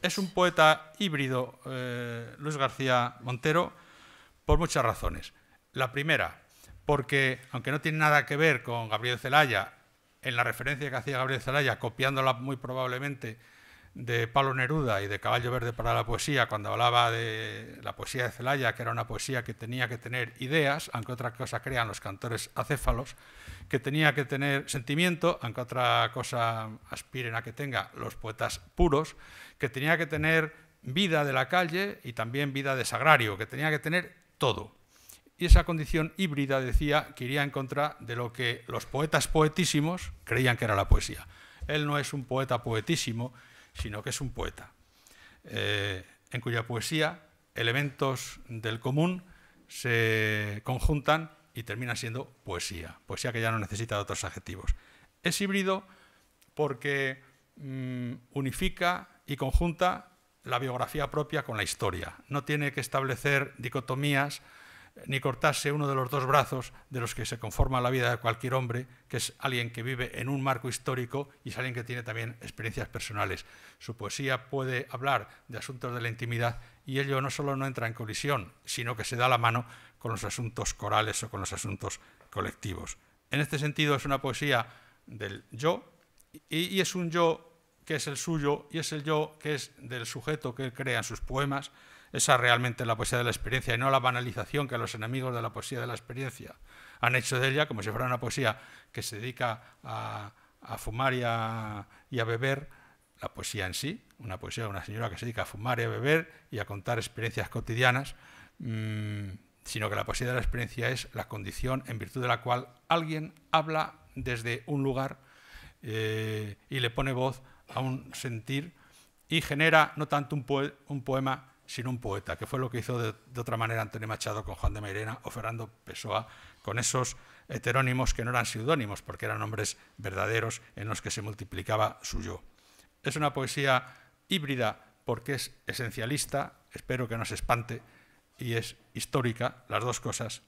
Es un poeta híbrido, Luis García Montero, por muchas razones. La primera, porque, aunque no tiene nada que ver con Gabriel Celaya, en la referencia que hacía Gabriel Celaya, copiándola muy probablemente de Pablo Neruda y de Caballo Verde para la poesía, cuando hablaba de la poesía de Celaya, que era una poesía que tenía que tener ideas, aunque otra cosa crean los cantores acéfalos, que tenía que tener sentimiento, aunque otra cosa aspiren a que tenga los poetas puros, que tenía que tener vida de la calle y también vida de sagrario, que tenía que tener todo. Y esa condición híbrida, decía, que iría en contra de lo que los poetas poetísimos creían que era la poesía. Él no es un poeta poetísimo, sino que es un poeta, en cuya poesía elementos del común se conjuntan y termina siendo poesía, poesía que ya no necesita de otros adjetivos. Es híbrido porque unifica y conjunta la biografía propia con la historia. No tiene que establecer dicotomías ni cortarse uno de los dos brazos de los que se conforma la vida de cualquier hombre, que es alguien que vive en un marco histórico y es alguien que tiene también experiencias personales. Su poesía puede hablar de asuntos de la intimidad y ello no solo no entra en colisión, sino que se da la mano con los asuntos corales o con los asuntos colectivos. En este sentido es una poesía del yo y es un yo que es el suyo y es el yo que es del sujeto que él crea en sus poemas. Esa realmente es la poesía de la experiencia y no la banalización que los enemigos de la poesía de la experiencia han hecho de ella, como si fuera una poesía que se dedica a fumar y a beber. La poesía en sí, una poesía de una señora que se dedica a fumar y a beber y a contar experiencias cotidianas, sino que la poesía de la experiencia es la condición en virtud de la cual alguien habla desde un lugar y le pone voz a un sentir y genera no tanto un poema, sino un poeta, que fue lo que hizo de otra manera Antonio Machado con Juan de Mairena o Fernando Pessoa con esos heterónimos que no eran seudónimos, porque eran nombres verdaderos en los que se multiplicaba su yo. Es una poesía híbrida porque es esencialista, espero que no se espante, y es histórica, las dos cosas,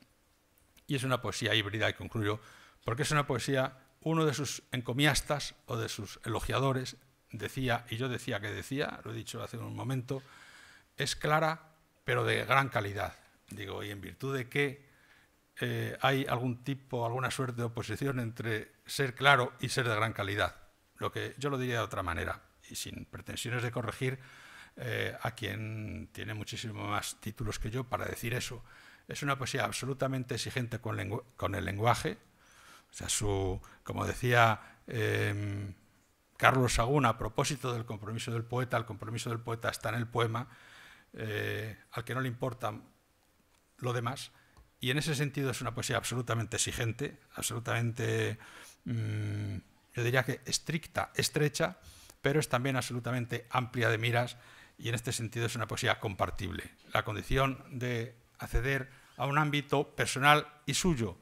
y es una poesía híbrida, y concluyo, porque es una poesía, uno de sus encomiastas o de sus elogiadores decía, y yo decía que decía, lo he dicho hace un momento, es clara, pero de gran calidad. Digo, y en virtud de que hay algún tipo, alguna suerte de oposición entre ser claro y ser de gran calidad. Lo que yo lo diría de otra manera, y sin pretensiones de corregir a quien tiene muchísimo más títulos que yo para decir eso. Es una poesía absolutamente exigente con el lenguaje. O sea, como decía Carlos Sagún a propósito del compromiso del poeta, el compromiso del poeta está en el poema, al que no le importa lo demás, y en ese sentido es una poesía absolutamente exigente, absolutamente, yo diría que estricta, estrecha, pero es también absolutamente amplia de miras, y en este sentido es una poesía compartible. La condición de acceder a un ámbito personal y suyo,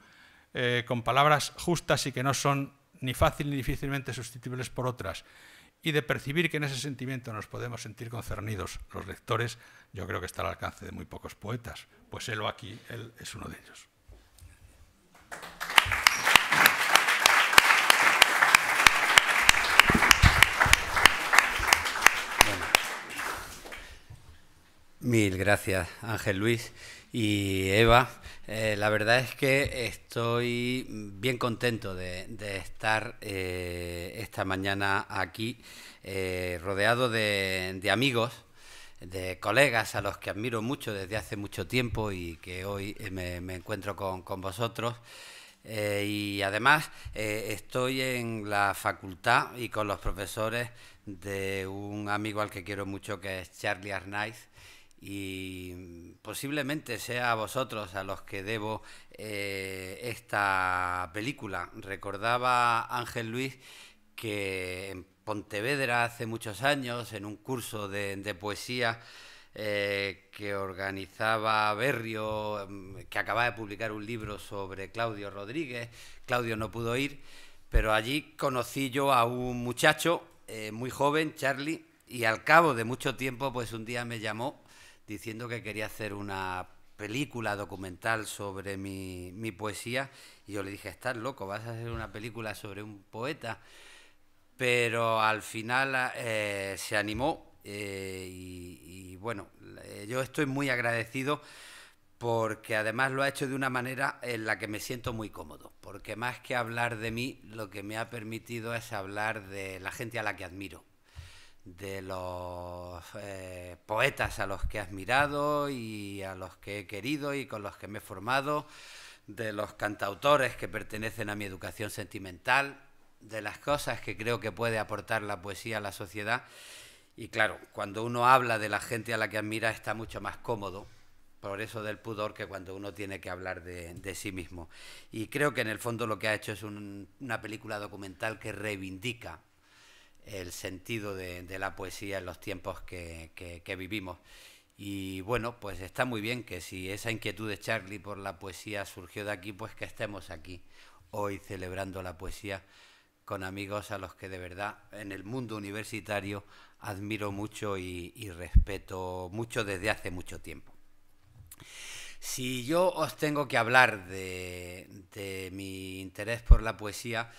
con palabras justas y que no son ni fácil ni difícilmente sustituibles por otras, y de percibir que en ese sentimiento nos podemos sentir concernidos los lectores, yo creo que está al alcance de muy pocos poetas. Pues él aquí, él es uno de ellos. Bueno. Mil gracias, Ángel Luis y Eva. La verdad es que estoy bien contento de estar esta mañana aquí, rodeado de amigos, de colegas a los que admiro mucho desde hace mucho tiempo y que hoy me encuentro con vosotros. Y además estoy en la facultad y con los profesores de un amigo al que quiero mucho, que es Charlie Arnaiz, y posiblemente sea a vosotros a los que debo esta película. Recordaba Ángel Luis que en Pontevedra hace muchos años, en un curso de poesía que organizaba Berrio, que acababa de publicar un libro sobre Claudio Rodríguez. Claudio no pudo ir, pero allí conocí yo a un muchacho muy joven, Charlie, y al cabo de mucho tiempo, pues un día me llamó diciendo que quería hacer una película documental sobre mi poesía, y yo le dije, estás loco, vas a hacer una película sobre un poeta. Pero al final se animó y bueno, yo estoy muy agradecido porque además lo ha hecho de una manera en la que me siento muy cómodo, porque más que hablar de mí, lo que me ha permitido es hablar de la gente a la que admiro, de los poetas a los que he admirado y a los que he querido y con los que me he formado, de los cantautores que pertenecen a mi educación sentimental, de las cosas que creo que puede aportar la poesía a la sociedad. Y claro, cuando uno habla de la gente a la que admira está mucho más cómodo, por eso del pudor, que cuando uno tiene que hablar de sí mismo. Y creo que en el fondo lo que ha hecho es una película documental que reivindica el sentido de la poesía en los tiempos que vivimos. Y bueno, pues está muy bien que si esa inquietud de Charlie por la poesía surgió de aquí, pues que estemos aquí hoy celebrando la poesía con amigos a los que de verdad en el mundo universitario admiro mucho y respeto mucho desde hace mucho tiempo. Si yo os tengo que hablar de mi interés por la poesía,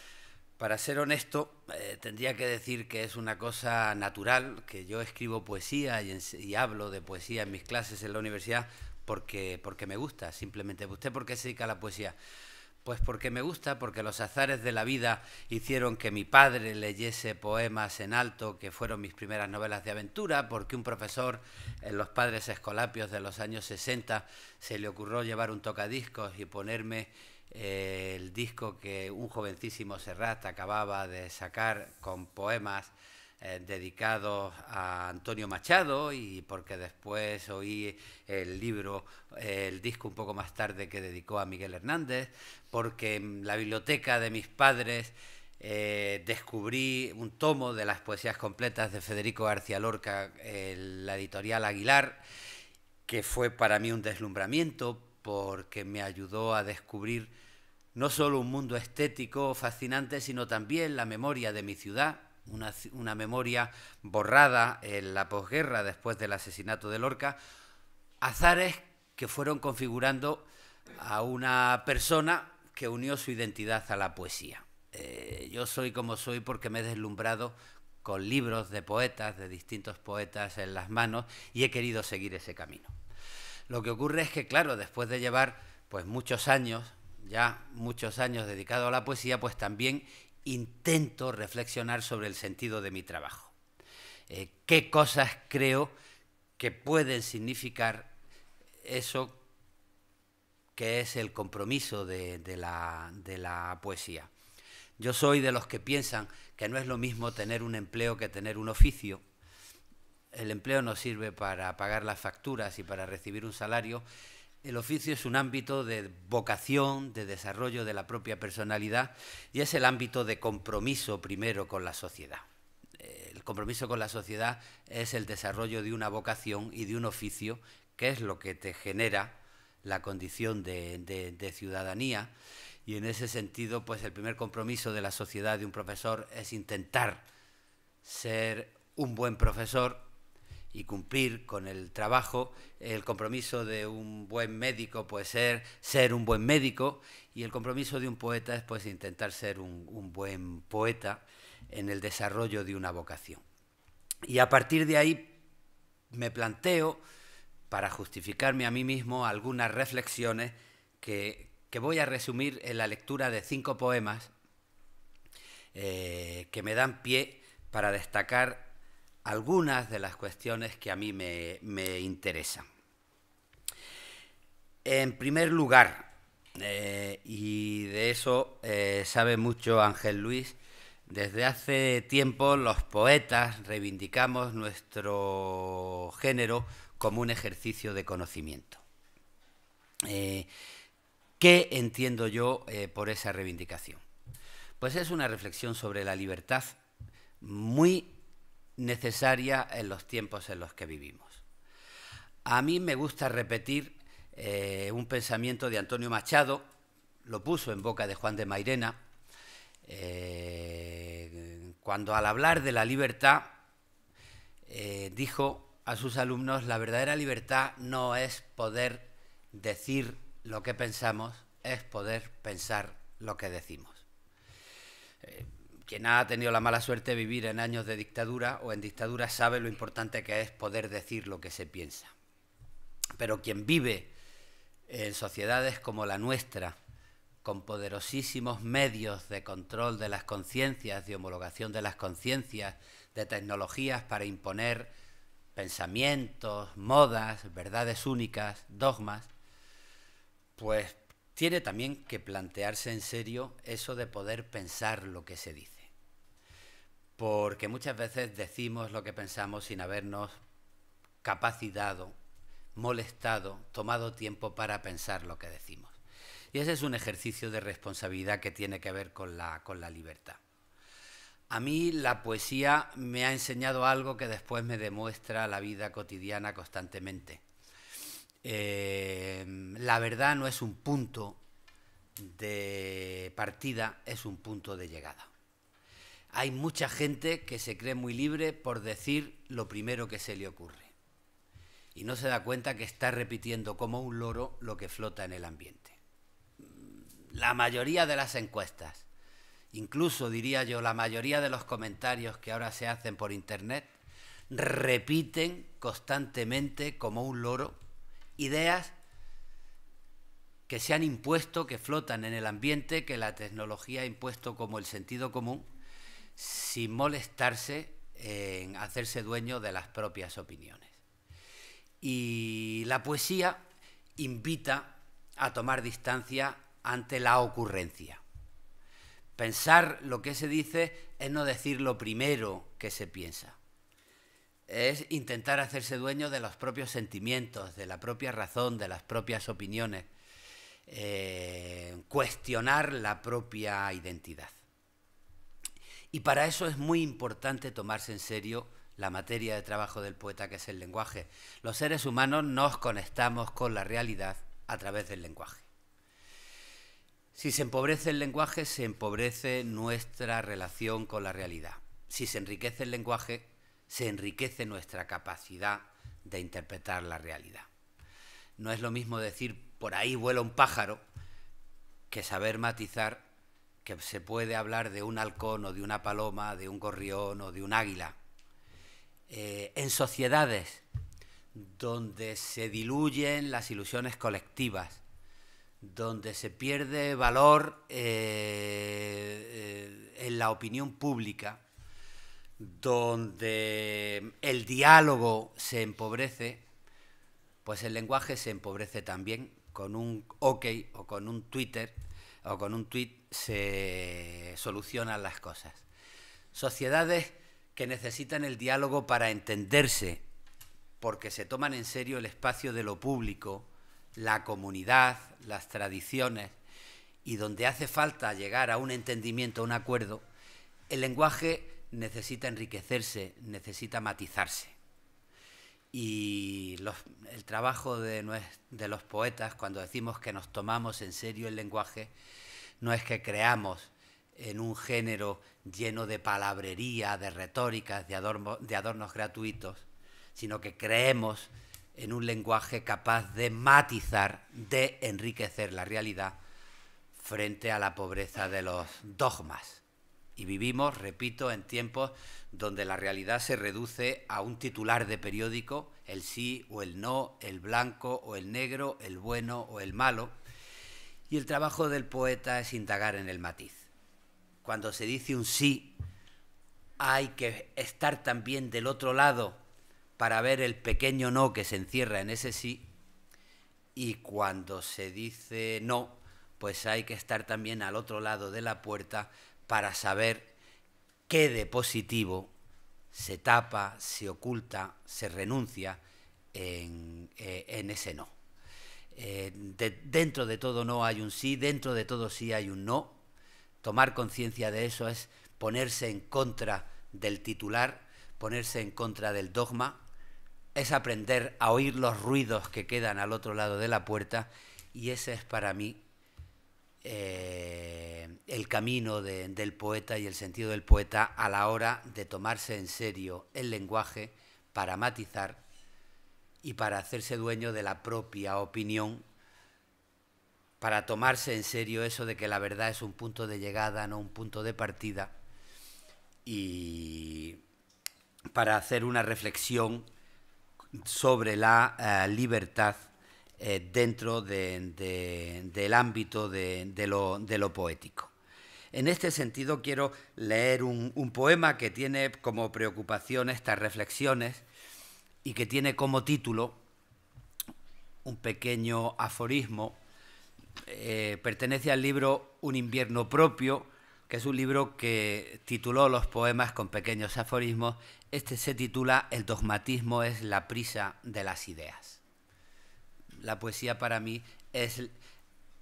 para ser honesto, tendría que decir que es una cosa natural, que yo escribo poesía y hablo de poesía en mis clases en la universidad porque me gusta, simplemente. ¿Usted por qué se dedica a la poesía? Pues porque me gusta, porque los azares de la vida hicieron que mi padre leyese poemas en alto, que fueron mis primeras novelas de aventura, porque un profesor en los Padres Escolapios de los años 60 se le ocurrió llevar un tocadiscos y ponerme el disco que un jovencísimo Serrat acababa de sacar con poemas dedicados a Antonio Machado, y porque después oí el disco un poco más tarde que dedicó a Miguel Hernández, porque en la biblioteca de mis padres descubrí un tomo de las poesías completas de Federico García Lorca en la editorial Aguilar, que fue para mí un deslumbramiento porque me ayudó a descubrir no solo un mundo estético fascinante, sino también la memoria de mi ciudad, una memoria borrada en la posguerra después del asesinato de Lorca, azares que fueron configurando a una persona que unió su identidad a la poesía. Yo soy como soy porque me he deslumbrado con libros de poetas, de distintos poetas en las manos, y he querido seguir ese camino. Lo que ocurre es que, claro, después de llevar pues muchos años dedicado a la poesía, pues también intento reflexionar sobre el sentido de mi trabajo. ¿Qué cosas creo que pueden significar eso que es el compromiso de la poesía? Yo soy de los que piensan que no es lo mismo tener un empleo que tener un oficio. El empleo nos sirve para pagar las facturas y para recibir un salario. El oficio es un ámbito de vocación, de desarrollo de la propia personalidad, y es el ámbito de compromiso primero con la sociedad. El compromiso con la sociedad es el desarrollo de una vocación y de un oficio, que es lo que te genera la condición de ciudadanía, y en ese sentido, pues el primer compromiso de la sociedad de un profesor es intentar ser un buen profesor y cumplir con el trabajo. El compromiso de un buen médico puede ser un buen médico, y el compromiso de un poeta es pues intentar ser un buen poeta en el desarrollo de una vocación. Y a partir de ahí me planteo, para justificarme a mí mismo, algunas reflexiones que voy a resumir en la lectura de 5 poemas que me dan pie para destacar algunas de las cuestiones que a mí me interesan. En primer lugar, y de eso sabe mucho Ángel Luis, desde hace tiempo los poetas reivindicamos nuestro género como un ejercicio de conocimiento. ¿Qué entiendo yo por esa reivindicación? Pues es una reflexión sobre la libertad muy necesaria en los tiempos en los que vivimos. A mí me gusta repetir un pensamiento de Antonio Machado, lo puso en boca de Juan de Mairena, cuando al hablar de la libertad dijo a sus alumnos: la verdadera libertad no es poder decir lo que pensamos, es poder pensar lo que decimos. quien ha tenido la mala suerte de vivir en años de dictadura o en dictadura sabe lo importante que es poder decir lo que se piensa. Pero quien vive en sociedades como la nuestra, con poderosísimos medios de control de las conciencias, de homologación de las conciencias, de tecnologías para imponer pensamientos, modas, verdades únicas, dogmas, pues tiene también que plantearse en serio eso de poder pensar lo que se dice. Porque muchas veces decimos lo que pensamos sin habernos capacitado, molestado, tomado tiempo para pensar lo que decimos. Y ese es un ejercicio de responsabilidad que tiene que ver con la libertad. A mí la poesía me ha enseñado algo que después me demuestra la vida cotidiana constantemente. La verdad no es un punto de partida, es un punto de llegada. Hay mucha gente que se cree muy libre por decir lo primero que se le ocurre y no se da cuenta que está repitiendo como un loro lo que flota en el ambiente. La mayoría de las encuestas, incluso diría yo la mayoría de los comentarios que ahora se hacen por internet, repiten constantemente como un loro ideas que se han impuesto, que flotan en el ambiente, que la tecnología ha impuesto como el sentido común, sin molestarse en hacerse dueño de las propias opiniones. Y la poesía invita a tomar distancia ante la ocurrencia. Pensar lo que se dice es no decir lo primero que se piensa. Es intentar hacerse dueño de los propios sentimientos, de la propia razón, de las propias opiniones, cuestionar la propia identidad. Y para eso es muy importante tomarse en serio la materia de trabajo del poeta, que es el lenguaje. Los seres humanos nos conectamos con la realidad a través del lenguaje. Si se empobrece el lenguaje, se empobrece nuestra relación con la realidad. Si se enriquece el lenguaje, se enriquece nuestra capacidad de interpretar la realidad. No es lo mismo decir por ahí vuela un pájaro que saber matizar que se puede hablar de un halcón o de una paloma, de un gorrión o de un águila. En sociedades donde se diluyen las ilusiones colectivas, donde se pierde valor en la opinión pública, donde el diálogo se empobrece, pues el lenguaje se empobrece también. Con un OK o con un Twitter o con un tweet se solucionan las cosas. Sociedades que necesitan el diálogo para entenderse, porque se toman en serio el espacio de lo público, la comunidad, las tradiciones, y donde hace falta llegar a un entendimiento, a un acuerdo, el lenguaje necesita enriquecerse, necesita matizarse. Y el trabajo de los poetas, cuando decimos que nos tomamos en serio el lenguaje, no es que creamos en un género lleno de palabrería, de retóricas, de adornos gratuitos, sino que creemos en un lenguaje capaz de matizar, de enriquecer la realidad frente a la pobreza de los dogmas. Y vivimos, repito, en tiempos donde la realidad se reduce a un titular de periódico, el sí o el no, el blanco o el negro, el bueno o el malo. Y el trabajo del poeta es indagar en el matiz. Cuando se dice un sí, hay que estar también del otro lado para ver el pequeño no que se encierra en ese sí. Y cuando se dice no, pues hay que estar también al otro lado de la puerta para saber qué de positivo se tapa, se oculta, se renuncia en ese no. Dentro de todo no hay un sí, dentro de todo sí hay un no. Tomar conciencia de eso es ponerse en contra del titular, ponerse en contra del dogma, es aprender a oír los ruidos que quedan al otro lado de la puerta, y ese es para mí el camino del poeta y el sentido del poeta a la hora de tomarse en serio el lenguaje para matizar y para hacerse dueño de la propia opinión, para tomarse en serio eso de que la verdad es un punto de llegada, no un punto de partida, y para hacer una reflexión sobre la libertad dentro del ámbito de lo poético. En este sentido quiero leer un poema que tiene como preocupación estas reflexiones y que tiene como título un pequeño aforismo. Pertenece al libro Un invierno propio, que es un libro que tituló los poemas con pequeños aforismos. Este se titula El dogmatismo es la prisa de las ideas. La poesía para mí es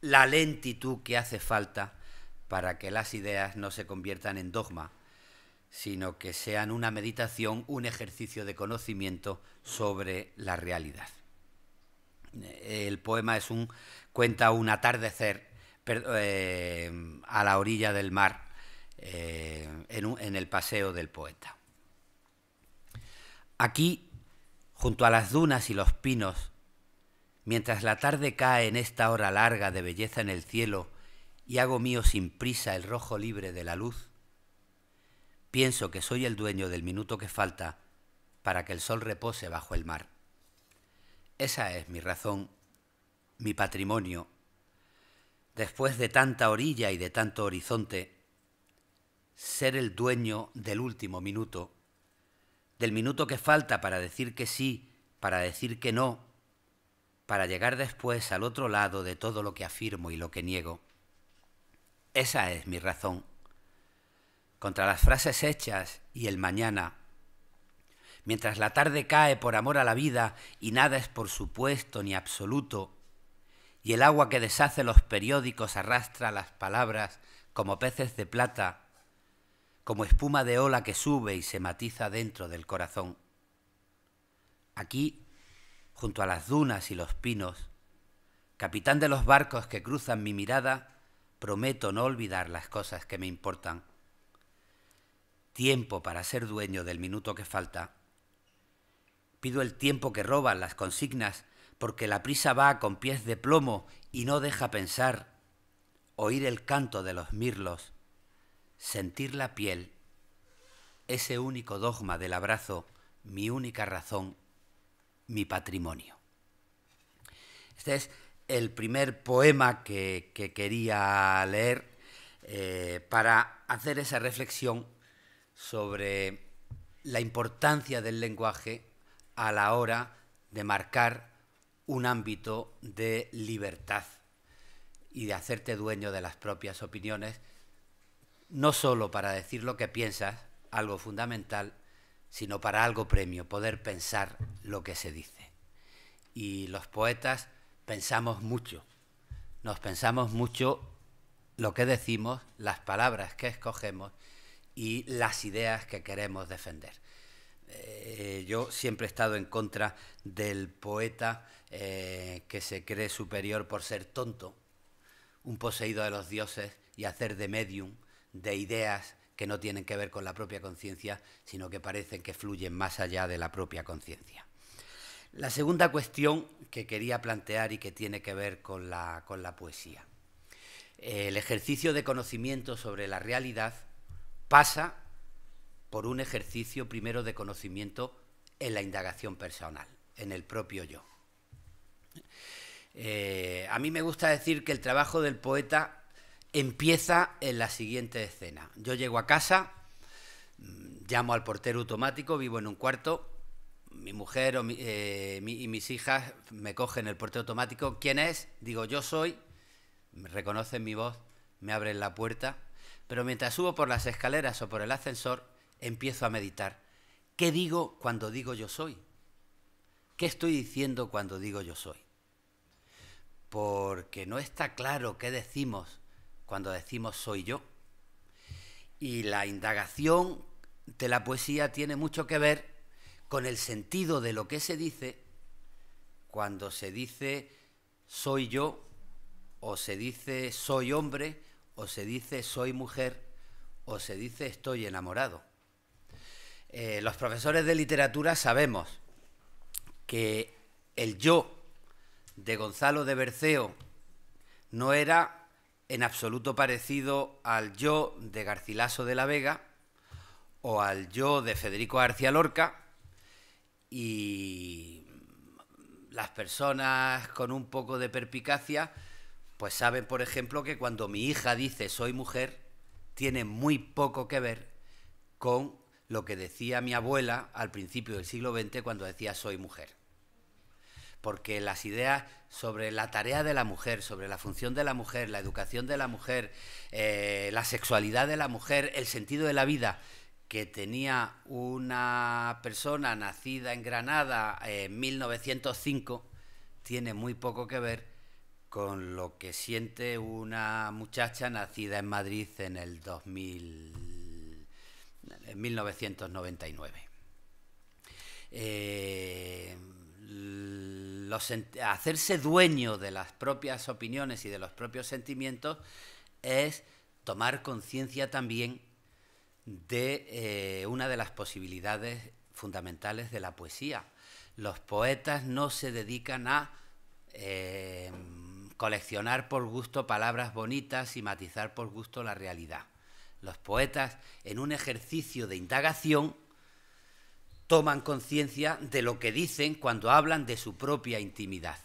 la lentitud que hace falta para que las ideas no se conviertan en dogma, sino que sean una meditación, un ejercicio de conocimiento sobre la realidad. El poema cuenta un atardecer a la orilla del mar en el paseo del poeta. Aquí, junto a las dunas y los pinos, mientras la tarde cae en esta hora larga de belleza en el cielo y hago mío sin prisa el rojo libre de la luz, pienso que soy el dueño del minuto que falta para que el sol repose bajo el mar. Esa es mi razón, mi patrimonio. Después de tanta orilla y de tanto horizonte, ser el dueño del último minuto, del minuto que falta para decir que sí, para decir que no, para llegar después al otro lado de todo lo que afirmo y lo que niego. Esa es mi razón. Contra las frases hechas y el mañana, mientras la tarde cae por amor a la vida y nada es por supuesto ni absoluto, y el agua que deshace los periódicos arrastra las palabras como peces de plata, como espuma de ola que sube y se matiza dentro del corazón. Aquí, junto a las dunas y los pinos, capitán de los barcos que cruzan mi mirada, prometo no olvidar las cosas que me importan. Tiempo para ser dueño del minuto que falta. Pido el tiempo que roban las consignas, porque la prisa va con pies de plomo y no deja pensar, oír el canto de los mirlos, sentir la piel, ese único dogma del abrazo, mi única razón, mi patrimonio. Este es el primer poema que quería leer para hacer esa reflexión sobre la importancia del lenguaje a la hora de marcar un ámbito de libertad y de hacerte dueño de las propias opiniones, no solo para decir lo que piensas, algo fundamental, sino para algo premio, poder pensar lo que se dice. Y los poetas pensamos mucho, nos pensamos mucho lo que decimos, las palabras que escogemos y las ideas que queremos defender. Yo siempre he estado en contra del poeta que se cree superior por ser tonto, un poseído de los dioses y hacer de medium de ideas que no tienen que ver con la propia conciencia, sino que parecen que fluyen más allá de la propia conciencia. La segunda cuestión que quería plantear y que tiene que ver con la poesía. El ejercicio de conocimiento sobre la realidad pasa por un ejercicio primero de conocimiento en la indagación personal, en el propio yo. A mí me gusta decir que el trabajo del poeta empieza en la siguiente escena. Yo llego a casa, llamo al portero automático, vivo en un cuarto, mi mujer y mis hijas me cogen el portero automático. ¿Quién es? Digo, yo soy, me reconocen mi voz, me abren la puerta, pero mientras subo por las escaleras o por el ascensor, empiezo a meditar. ¿Qué digo cuando digo yo soy? ¿Qué estoy diciendo cuando digo yo soy? Porque no está claro qué decimos cuando decimos soy yo. Y la indagación de la poesía tiene mucho que ver con el sentido de lo que se dice cuando se dice soy yo, o se dice soy hombre, o se dice soy mujer, o se dice estoy enamorado. Los profesores de literatura sabemos que el yo de Gonzalo de Berceo no era en absoluto parecido al yo de Garcilaso de la Vega o al yo de Federico García Lorca, y las personas con un poco de perspicacia pues saben, por ejemplo, que cuando mi hija dice soy mujer, tiene muy poco que ver con lo que decía mi abuela al principio del siglo XX cuando decía soy mujer. Porque las ideas sobre la tarea de la mujer, sobre la función de la mujer, la educación de la mujer, la sexualidad de la mujer, el sentido de la vida que tenía una persona nacida en Granada en 1905, tiene muy poco que ver con lo que siente una muchacha nacida en Madrid en el 1999. Hacerse dueño de las propias opiniones y de los propios sentimientos es tomar conciencia también de una de las posibilidades fundamentales de la poesía. Los poetas no se dedican a coleccionar por gusto palabras bonitas y matizar por gusto la realidad. Los poetas, en un ejercicio de indagación, toman conciencia de lo que dicen cuando hablan de su propia intimidad.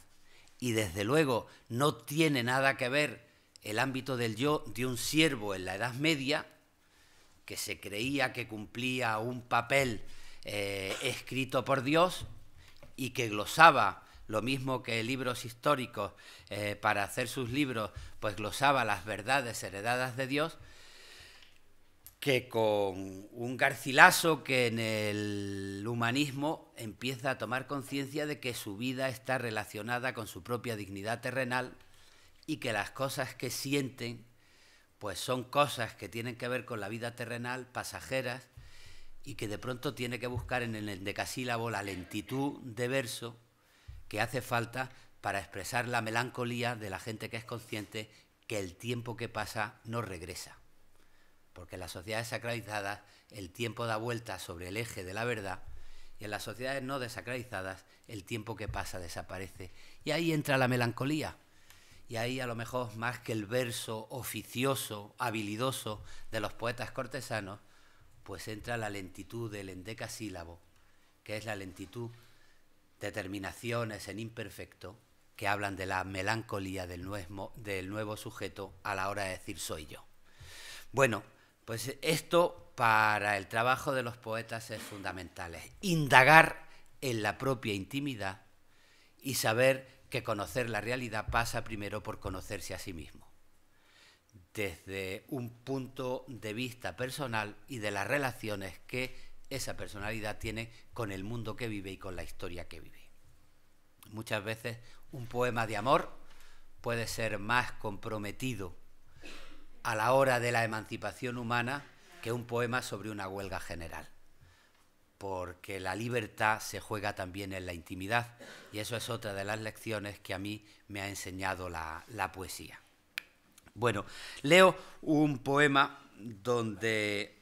Y desde luego no tiene nada que ver el ámbito del yo de un siervo en la Edad Media, que se creía que cumplía un papel escrito por Dios y que glosaba, lo mismo que libros históricos, para hacer sus libros, pues glosaba las verdades heredadas de Dios, que con un Garcilaso que en el humanismo empieza a tomar conciencia de que su vida está relacionada con su propia dignidad terrenal y que las cosas que sienten pues son cosas que tienen que ver con la vida terrenal, pasajeras, y que de pronto tiene que buscar en el endecasílabo la lentitud de verso que hace falta para expresar la melancolía de la gente que es consciente que el tiempo que pasa no regresa. Porque en las sociedades sacralizadas el tiempo da vueltas sobre el eje de la verdad y en las sociedades no desacralizadas el tiempo que pasa desaparece. Y ahí entra la melancolía. Y ahí a lo mejor más que el verso oficioso, habilidoso de los poetas cortesanos, pues entra la lentitud del endecasílabo, que es la lentitud de terminaciones en imperfecto que hablan de la melancolía del nuevo sujeto a la hora de decir soy yo. Bueno, pues esto para el trabajo de los poetas es fundamental, es indagar en la propia intimidad y saber que conocer la realidad pasa primero por conocerse a sí mismo, desde un punto de vista personal y de las relaciones que esa personalidad tiene con el mundo que vive y con la historia que vive. Muchas veces un poema de amor puede ser más comprometido a la hora de la emancipación humana que un poema sobre una huelga general, porque la libertad se juega también en la intimidad y eso es otra de las lecciones que a mí me ha enseñado la poesía. Bueno, leo un poema donde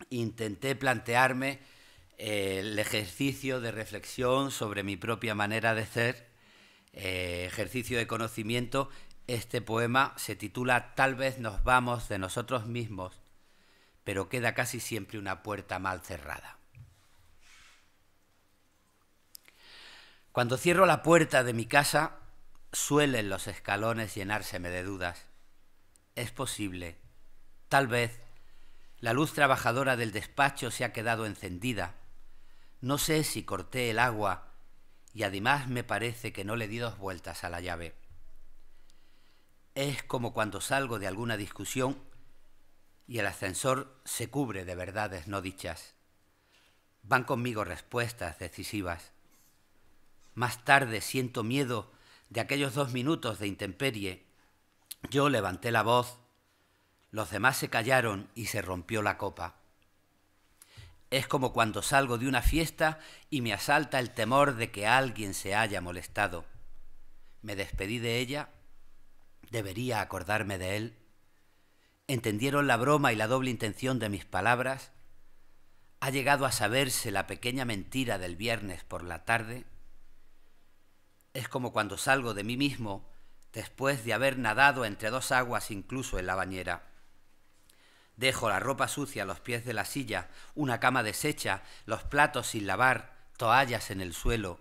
intenté plantearme el ejercicio de reflexión sobre mi propia manera de ser, ejercicio de conocimiento. Este poema se titula Tal vez nos vamos de nosotros mismos, pero queda casi siempre una puerta mal cerrada. Cuando cierro la puerta de mi casa, suelen los escalones llenárseme de dudas. Es posible, tal vez, la luz trabajadora del despacho se ha quedado encendida. No sé si corté el agua y además me parece que no le di 2 vueltas a la llave. Es como cuando salgo de alguna discusión y el ascensor se cubre de verdades no dichas. Van conmigo respuestas decisivas. Más tarde siento miedo de aquellos 2 minutos de intemperie. Yo levanté la voz, los demás se callaron y se rompió la copa. Es como cuando salgo de una fiesta y me asalta el temor de que alguien se haya molestado. Me despedí de ella, debería acordarme de él. ¿Entendieron la broma y la doble intención de mis palabras? ¿Ha llegado a saberse la pequeña mentira del viernes por la tarde? Es como cuando salgo de mí mismo después de haber nadado entre 2 aguas incluso en la bañera. Dejo la ropa sucia a los pies de la silla, una cama deshecha, los platos sin lavar, toallas en el suelo.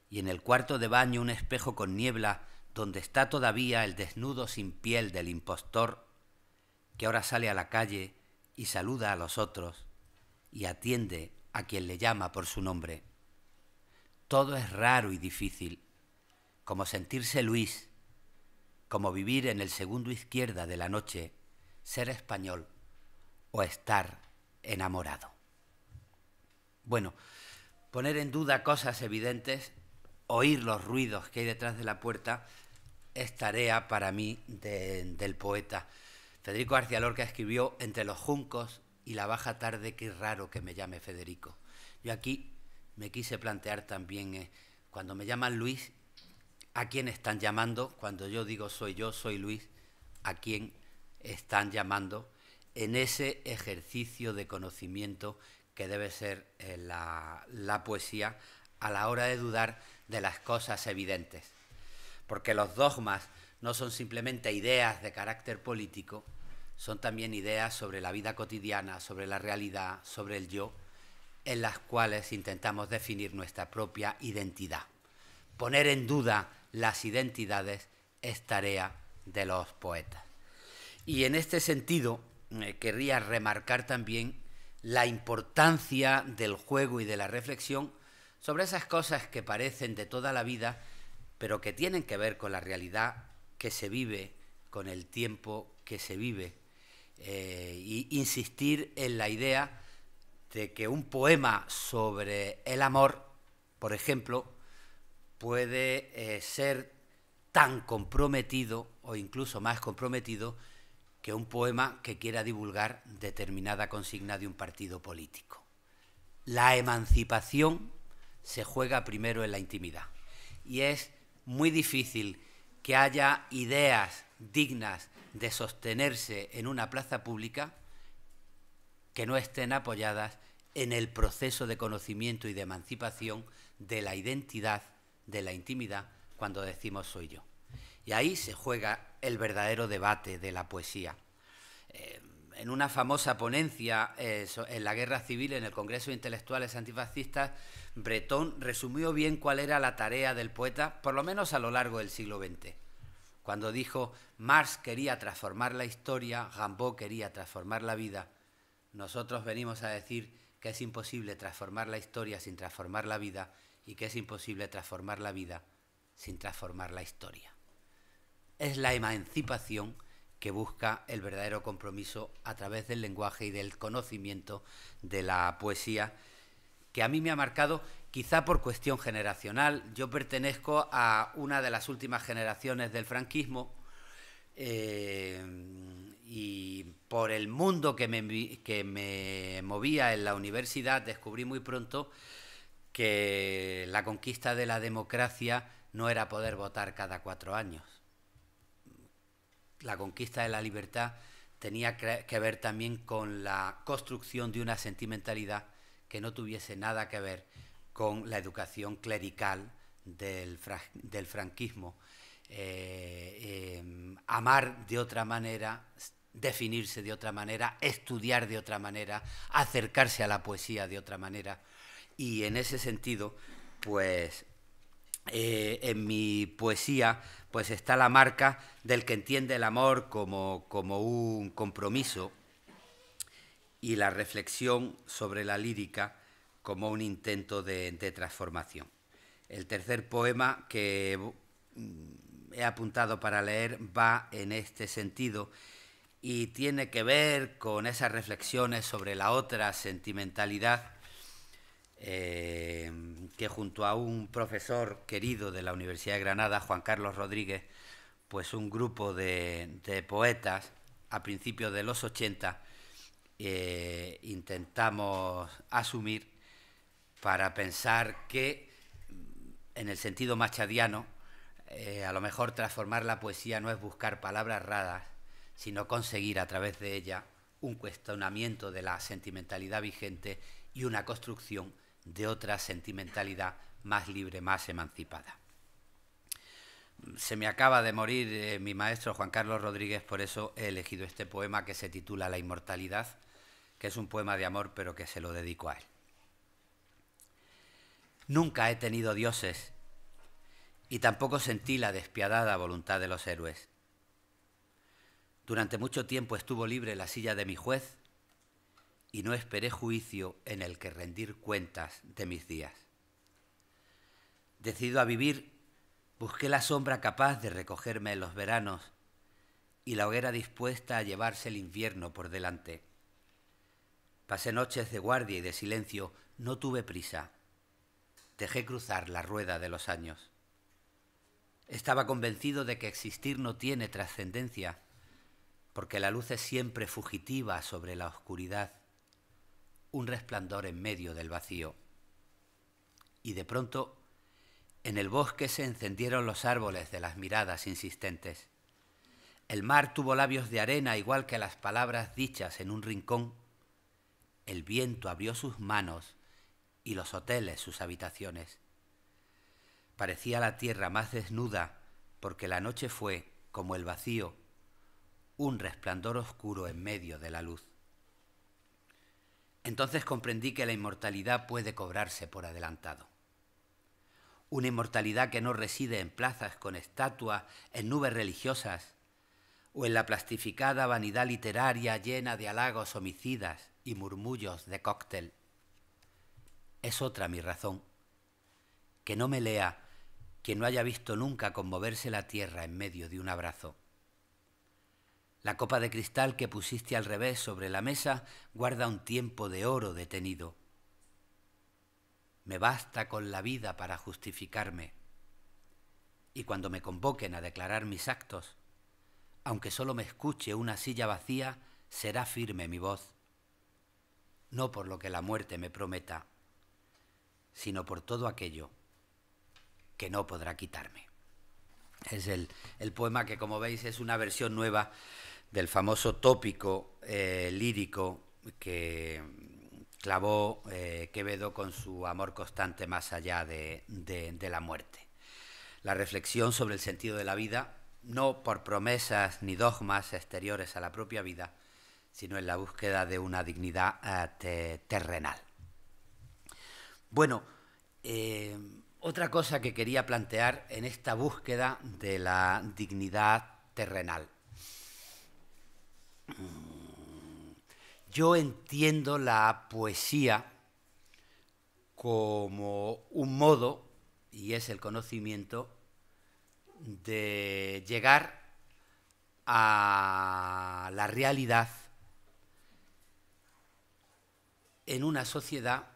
Y en el cuarto de baño un espejo con niebla, donde está todavía el desnudo sin piel del impostor, que ahora sale a la calle y saluda a los otros y atiende a quien le llama por su nombre. Todo es raro y difícil, como sentirse Luis, como vivir en el segundo izquierda de la noche, ser español o estar enamorado. Bueno, poner en duda cosas evidentes, oír los ruidos que hay detrás de la puerta, es tarea para mí del poeta. Federico García Lorca escribió: entre los juncos y la baja tarde, qué raro que me llame Federico. Yo aquí me quise plantear también, cuando me llaman Luis, ¿a quién están llamando? Cuando yo digo yo, soy Luis, ¿a quién están llamando? En ese ejercicio de conocimiento que debe ser la poesía a la hora de dudar de las cosas evidentes. Porque los dogmas no son simplemente ideas de carácter político, son también ideas sobre la vida cotidiana, sobre la realidad, sobre el yo, en las cuales intentamos definir nuestra propia identidad. Poner en duda las identidades es tarea de los poetas. Y en este sentido, querría remarcar también la importancia del juego y de la reflexión sobre esas cosas que parecen de toda la vida, pero que tienen que ver con la realidad que se vive, con el tiempo que se vive, y insistir en la idea de que un poema sobre el amor, por ejemplo, puede ser tan comprometido o incluso más comprometido que un poema que quiera divulgar determinada consigna de un partido político. La emancipación se juega primero en la intimidad y es muy difícil que haya ideas dignas de sostenerse en una plaza pública que no estén apoyadas en el proceso de conocimiento y de emancipación de la identidad, de la intimidad, cuando decimos soy yo. Y ahí se juega el verdadero debate de la poesía. En una famosa ponencia en la Guerra Civil, en el Congreso de Intelectuales Antifascistas, Breton resumió bien cuál era la tarea del poeta, por lo menos a lo largo del siglo XX. Cuando dijo: Marx quería transformar la historia, Rimbaud quería transformar la vida, nosotros venimos a decir que es imposible transformar la historia sin transformar la vida y que es imposible transformar la vida sin transformar la historia. Es la emancipación que busca el verdadero compromiso a través del lenguaje y del conocimiento de la poesía, que a mí me ha marcado quizá por cuestión generacional. Yo pertenezco a una de las últimas generaciones del franquismo, y por el mundo que me movía en la universidad descubrí muy pronto que la conquista de la democracia no era poder votar cada 4 años. La conquista de la libertad tenía que ver también con la construcción de una sentimentalidad que no tuviese nada que ver con la educación clerical del franquismo. Amar de otra manera, definirse de otra manera, estudiar de otra manera, acercarse a la poesía de otra manera. Y en ese sentido, pues en mi poesía pues está la marca del que entiende el amor como un compromiso y la reflexión sobre la lírica como un intento de transformación. El tercer poema que he apuntado para leer va en este sentido y tiene que ver con esas reflexiones sobre la otra sentimentalidad, que junto a un profesor querido de la Universidad de Granada, Juan Carlos Rodríguez, pues un grupo de poetas a principios de los 80 intentamos asumir para pensar que, en el sentido machadiano, a lo mejor transformar la poesía no es buscar palabras raras, sino conseguir a través de ella un cuestionamiento de la sentimentalidad vigente y una construcción de otra sentimentalidad más libre, más emancipada. Se me acaba de morir mi maestro Juan Carlos Rodríguez, por eso he elegido este poema que se titula La inmortalidad, que es un poema de amor, pero que se lo dedico a él. Nunca he tenido dioses y tampoco sentí la despiadada voluntad de los héroes. Durante mucho tiempo estuvo libre la silla de mi juez y no esperé juicio en el que rendir cuentas de mis días. Decidido a vivir, busqué la sombra capaz de recogerme en los veranos y la hoguera dispuesta a llevarse el invierno por delante. Pasé noches de guardia y de silencio, no tuve prisa. Dejé cruzar la rueda de los años. Estaba convencido de que existir no tiene trascendencia, porque la luz es siempre fugitiva sobre la oscuridad, un resplandor en medio del vacío. Y de pronto, en el bosque se encendieron los árboles de las miradas insistentes. El mar tuvo labios de arena igual que las palabras dichas en un rincón. El viento abrió sus manos y los hoteles sus habitaciones. Parecía la tierra más desnuda porque la noche fue, como el vacío, un resplandor oscuro en medio de la luz. Entonces comprendí que la inmortalidad puede cobrarse por adelantado. Una inmortalidad que no reside en plazas con estatuas, en nubes religiosas o en la plastificada vanidad literaria llena de halagos homicidas y murmullos de cóctel. Es otra mi razón, que no me lea quien no haya visto nunca conmoverse la tierra en medio de un abrazo. La copa de cristal que pusiste al revés sobre la mesa guarda un tiempo de oro detenido. Me basta con la vida para justificarme. Y cuando me convoquen a declarar mis actos, aunque solo me escuche una silla vacía, será firme mi voz. No por lo que la muerte me prometa, sino por todo aquello que no podrá quitarme. Es el poema que, como veis, es una versión nueva del famoso tópico lírico que clavó Quevedo con su amor constante más allá de la muerte. La reflexión sobre el sentido de la vida, no por promesas ni dogmas exteriores a la propia vida, sino en la búsqueda de una dignidad terrenal. Bueno, otra cosa que quería plantear en esta búsqueda de la dignidad terrenal. Yo entiendo la poesía como un modo, y es el conocimiento, de llegar a la realidad en una sociedad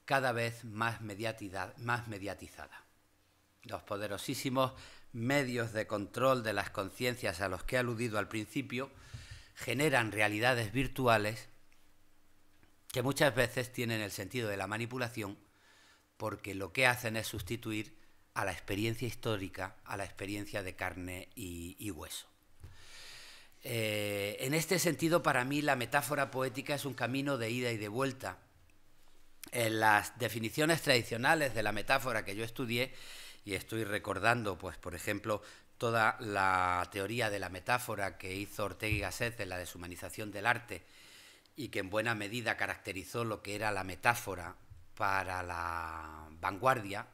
cada vez más mediatizada. Los poderosísimos medios de control de las conciencias a los que he aludido al principio generan realidades virtuales que muchas veces tienen el sentido de la manipulación, porque lo que hacen es sustituir a la experiencia histórica, a la experiencia de carne y hueso. En este sentido, para mí, la metáfora poética es un camino de ida y de vuelta. En las definiciones tradicionales de la metáfora que yo estudié, y estoy recordando, pues, por ejemplo, toda la teoría de la metáfora que hizo Ortega y Gasset en la deshumanización del arte, y que en buena medida caracterizó lo que era la metáfora para la vanguardia,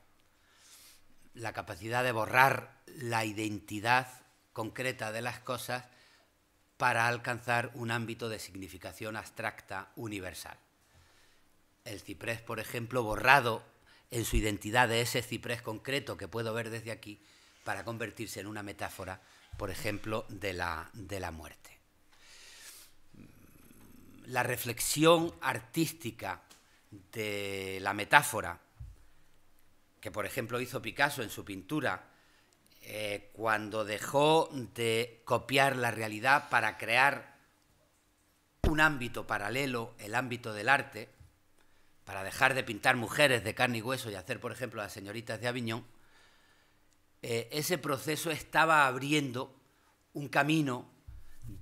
la capacidad de borrar la identidad concreta de las cosas para alcanzar un ámbito de significación abstracta universal. El ciprés, por ejemplo, borrado en su identidad de ese ciprés concreto que puedo ver desde aquí, para convertirse en una metáfora, por ejemplo, de la muerte. La reflexión artística de la metáfora, que por ejemplo hizo Picasso en su pintura, cuando dejó de copiar la realidad para crear un ámbito paralelo, el ámbito del arte, para dejar de pintar mujeres de carne y hueso y hacer, por ejemplo, las señoritas de Aviñón, ese proceso estaba abriendo un camino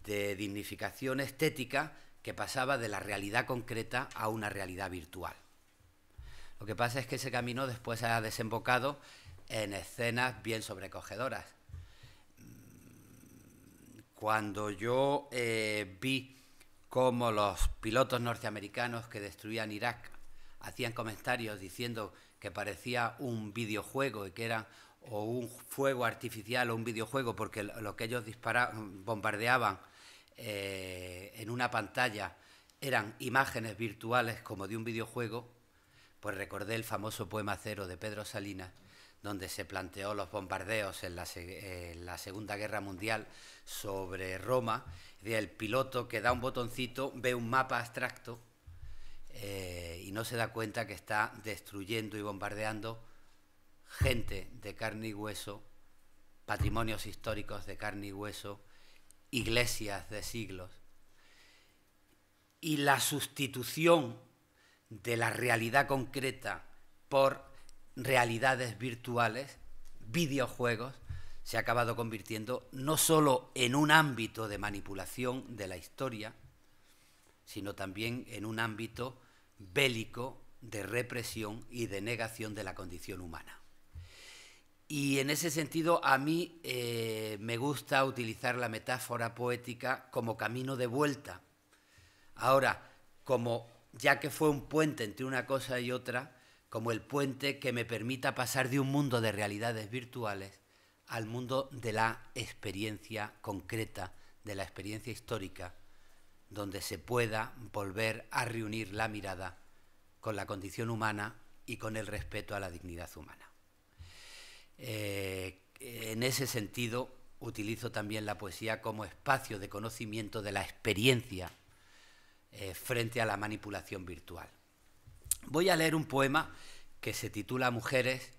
de dignificación estética que pasaba de la realidad concreta a una realidad virtual. Lo que pasa es que ese camino después ha desembocado en escenas bien sobrecogedoras. cuando yo vi cómo los pilotos norteamericanos que destruían Irak hacían comentarios diciendo que parecía un videojuego y que era o un fuego artificial o un videojuego, porque lo que ellos bombardeaban en una pantalla eran imágenes virtuales como de un videojuego, pues recordé el famoso poema Cero de Pedro Salinas, donde se planteó los bombardeos en la Segunda Guerra Mundial sobre Roma, y el piloto que da un botoncito ve un mapa abstracto y no se da cuenta que está destruyendo y bombardeando gente de carne y hueso, patrimonios históricos de carne y hueso, iglesias de siglos. Y la sustitución de la realidad concreta por realidades virtuales, videojuegos, se ha acabado convirtiendo no solo en un ámbito de manipulación de la historia, sino también en un ámbito bélico de represión y de negación de la condición humana. Y en ese sentido a mí me gusta utilizar la metáfora poética como camino de vuelta. Ahora, ya que fue un puente entre una cosa y otra, como el puente que me permita pasar de un mundo de realidades virtuales al mundo de la experiencia concreta, de la experiencia histórica, donde se pueda volver a reunir la mirada con la condición humana y con el respeto a la dignidad humana. En ese sentido, utilizo también la poesía como espacio de conocimiento de la experiencia frente a la manipulación virtual. Voy a leer un poema que se titula Mujeres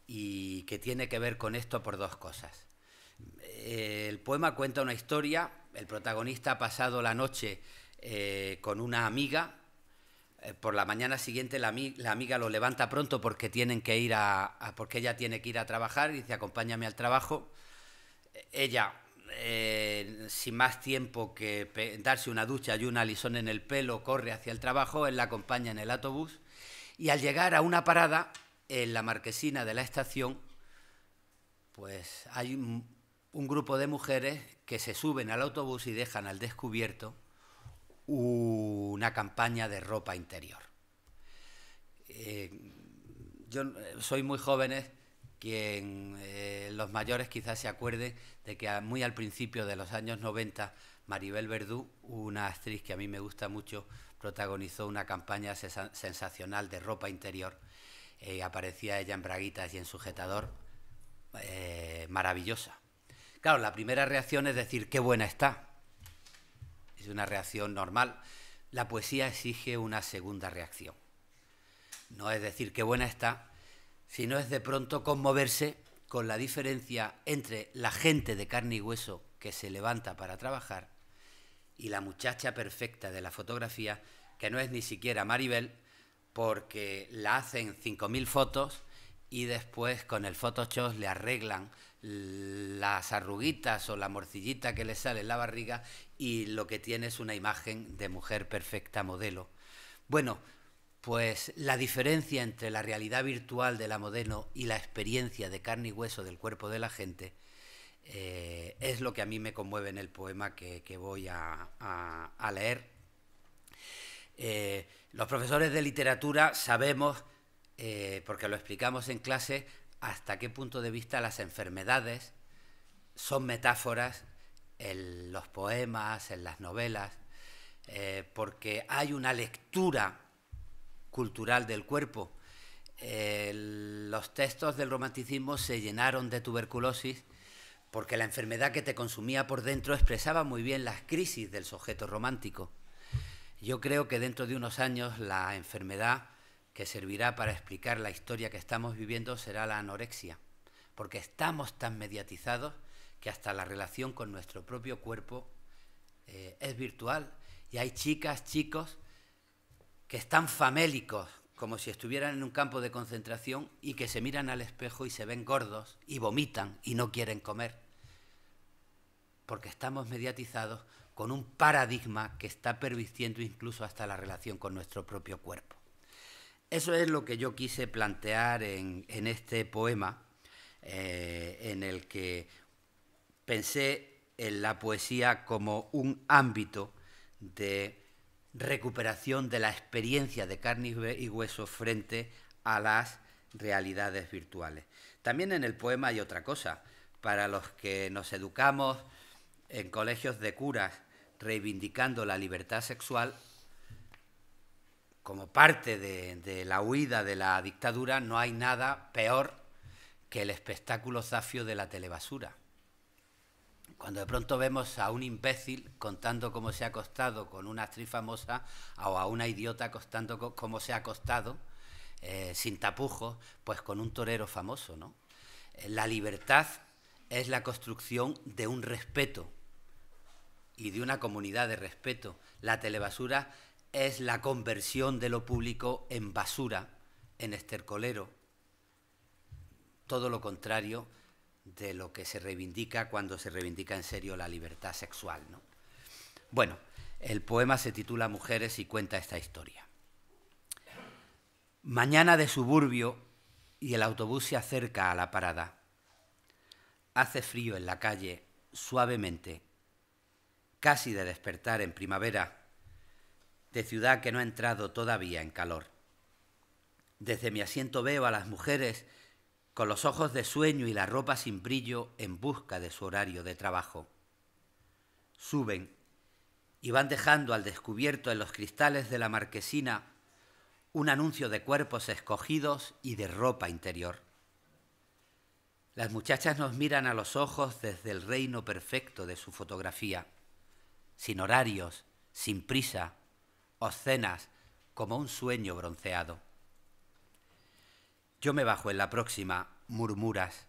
y que tiene que ver con esto por dos cosas. El poema cuenta una historia. El protagonista ha pasado la noche con una amiga. Por la mañana siguiente la amiga lo levanta pronto porque porque ella tiene que ir a trabajar y dice: acompáñame al trabajo. Ella, sin más tiempo que darse una ducha y un alisón en el pelo, corre hacia el trabajo. Él la acompaña en el autobús y al llegar a una parada en la marquesina de la estación, pues hay un grupo de mujeres que se suben al autobús y dejan al descubierto una campaña de ropa interior. Soy muy jóvenes, los mayores quizás se acuerden de que muy al principio de los años 90 Maribel Verdú, una actriz que a mí me gusta mucho, protagonizó una campaña sensacional de ropa interior. Aparecía ella en braguitas y en sujetador, maravillosa. Claro, la primera reacción es decir: qué buena está. Es una reacción normal. La poesía exige una segunda reacción. No es decir qué buena está, sino es de pronto conmoverse con la diferencia entre la gente de carne y hueso que se levanta para trabajar y la muchacha perfecta de la fotografía, que no es ni siquiera Maribel, porque la hacen 5.000 fotos y después con el Photoshop le arreglan las arruguitas o la morcillita que le sale en la barriga y lo que tiene es una imagen de mujer perfecta, modelo. Bueno, pues la diferencia entre la realidad virtual de la modelo y la experiencia de carne y hueso del cuerpo de la gente es lo que a mí me conmueve en el poema que voy a leer. Los profesores de literatura sabemos, porque lo explicamos en clase, hasta qué punto de vista las enfermedades son metáforas en los poemas, en las novelas, porque hay una lectura cultural del cuerpo. Los textos del romanticismo se llenaron de tuberculosis porque la enfermedad que te consumía por dentro expresaba muy bien las crisis del sujeto romántico. Yo creo que dentro de unos años la enfermedad que servirá para explicar la historia que estamos viviendo será la anorexia, porque estamos tan mediatizados que hasta la relación con nuestro propio cuerpo es virtual, y hay chicas, chicos que están famélicos, como si estuvieran en un campo de concentración, y que se miran al espejo y se ven gordos y vomitan y no quieren comer, porque estamos mediatizados con un paradigma que está pervirtiendo incluso hasta la relación con nuestro propio cuerpo. Eso es lo que yo quise plantear en este poema, en el que pensé en la poesía como un ámbito de recuperación de la experiencia de carne y hueso frente a las realidades virtuales. También en el poema hay otra cosa. Para los que nos educamos en colegios de curas reivindicando la libertad sexual, como parte de la huida de la dictadura, no hay nada peor que el espectáculo zafio de la telebasura. Cuando de pronto vemos a un imbécil contando cómo se ha acostado con una actriz famosa o a una idiota contando cómo se ha acostado, sin tapujos, pues con un torero famoso, ¿no? La libertad es la construcción de un respeto y de una comunidad de respeto. La telebasura es la conversión de lo público en basura, en estercolero. Todo lo contrario de lo que se reivindica cuando se reivindica en serio la libertad sexual, ¿no? Bueno, el poema se titula Mujeres y cuenta esta historia. Mañana de suburbio y el autobús se acerca a la parada. Hace frío en la calle, suavemente, casi de despertar en primavera, de ciudad que no ha entrado todavía en calor. Desde mi asiento veo a las mujeres con los ojos de sueño y la ropa sin brillo en busca de su horario de trabajo. Suben y van dejando al descubierto en los cristales de la marquesina un anuncio de cuerpos escogidos y de ropa interior. Las muchachas nos miran a los ojos desde el reino perfecto de su fotografía, sin horarios, sin prisa, obscenas, como un sueño bronceado. Yo me bajo en la próxima, murmuras.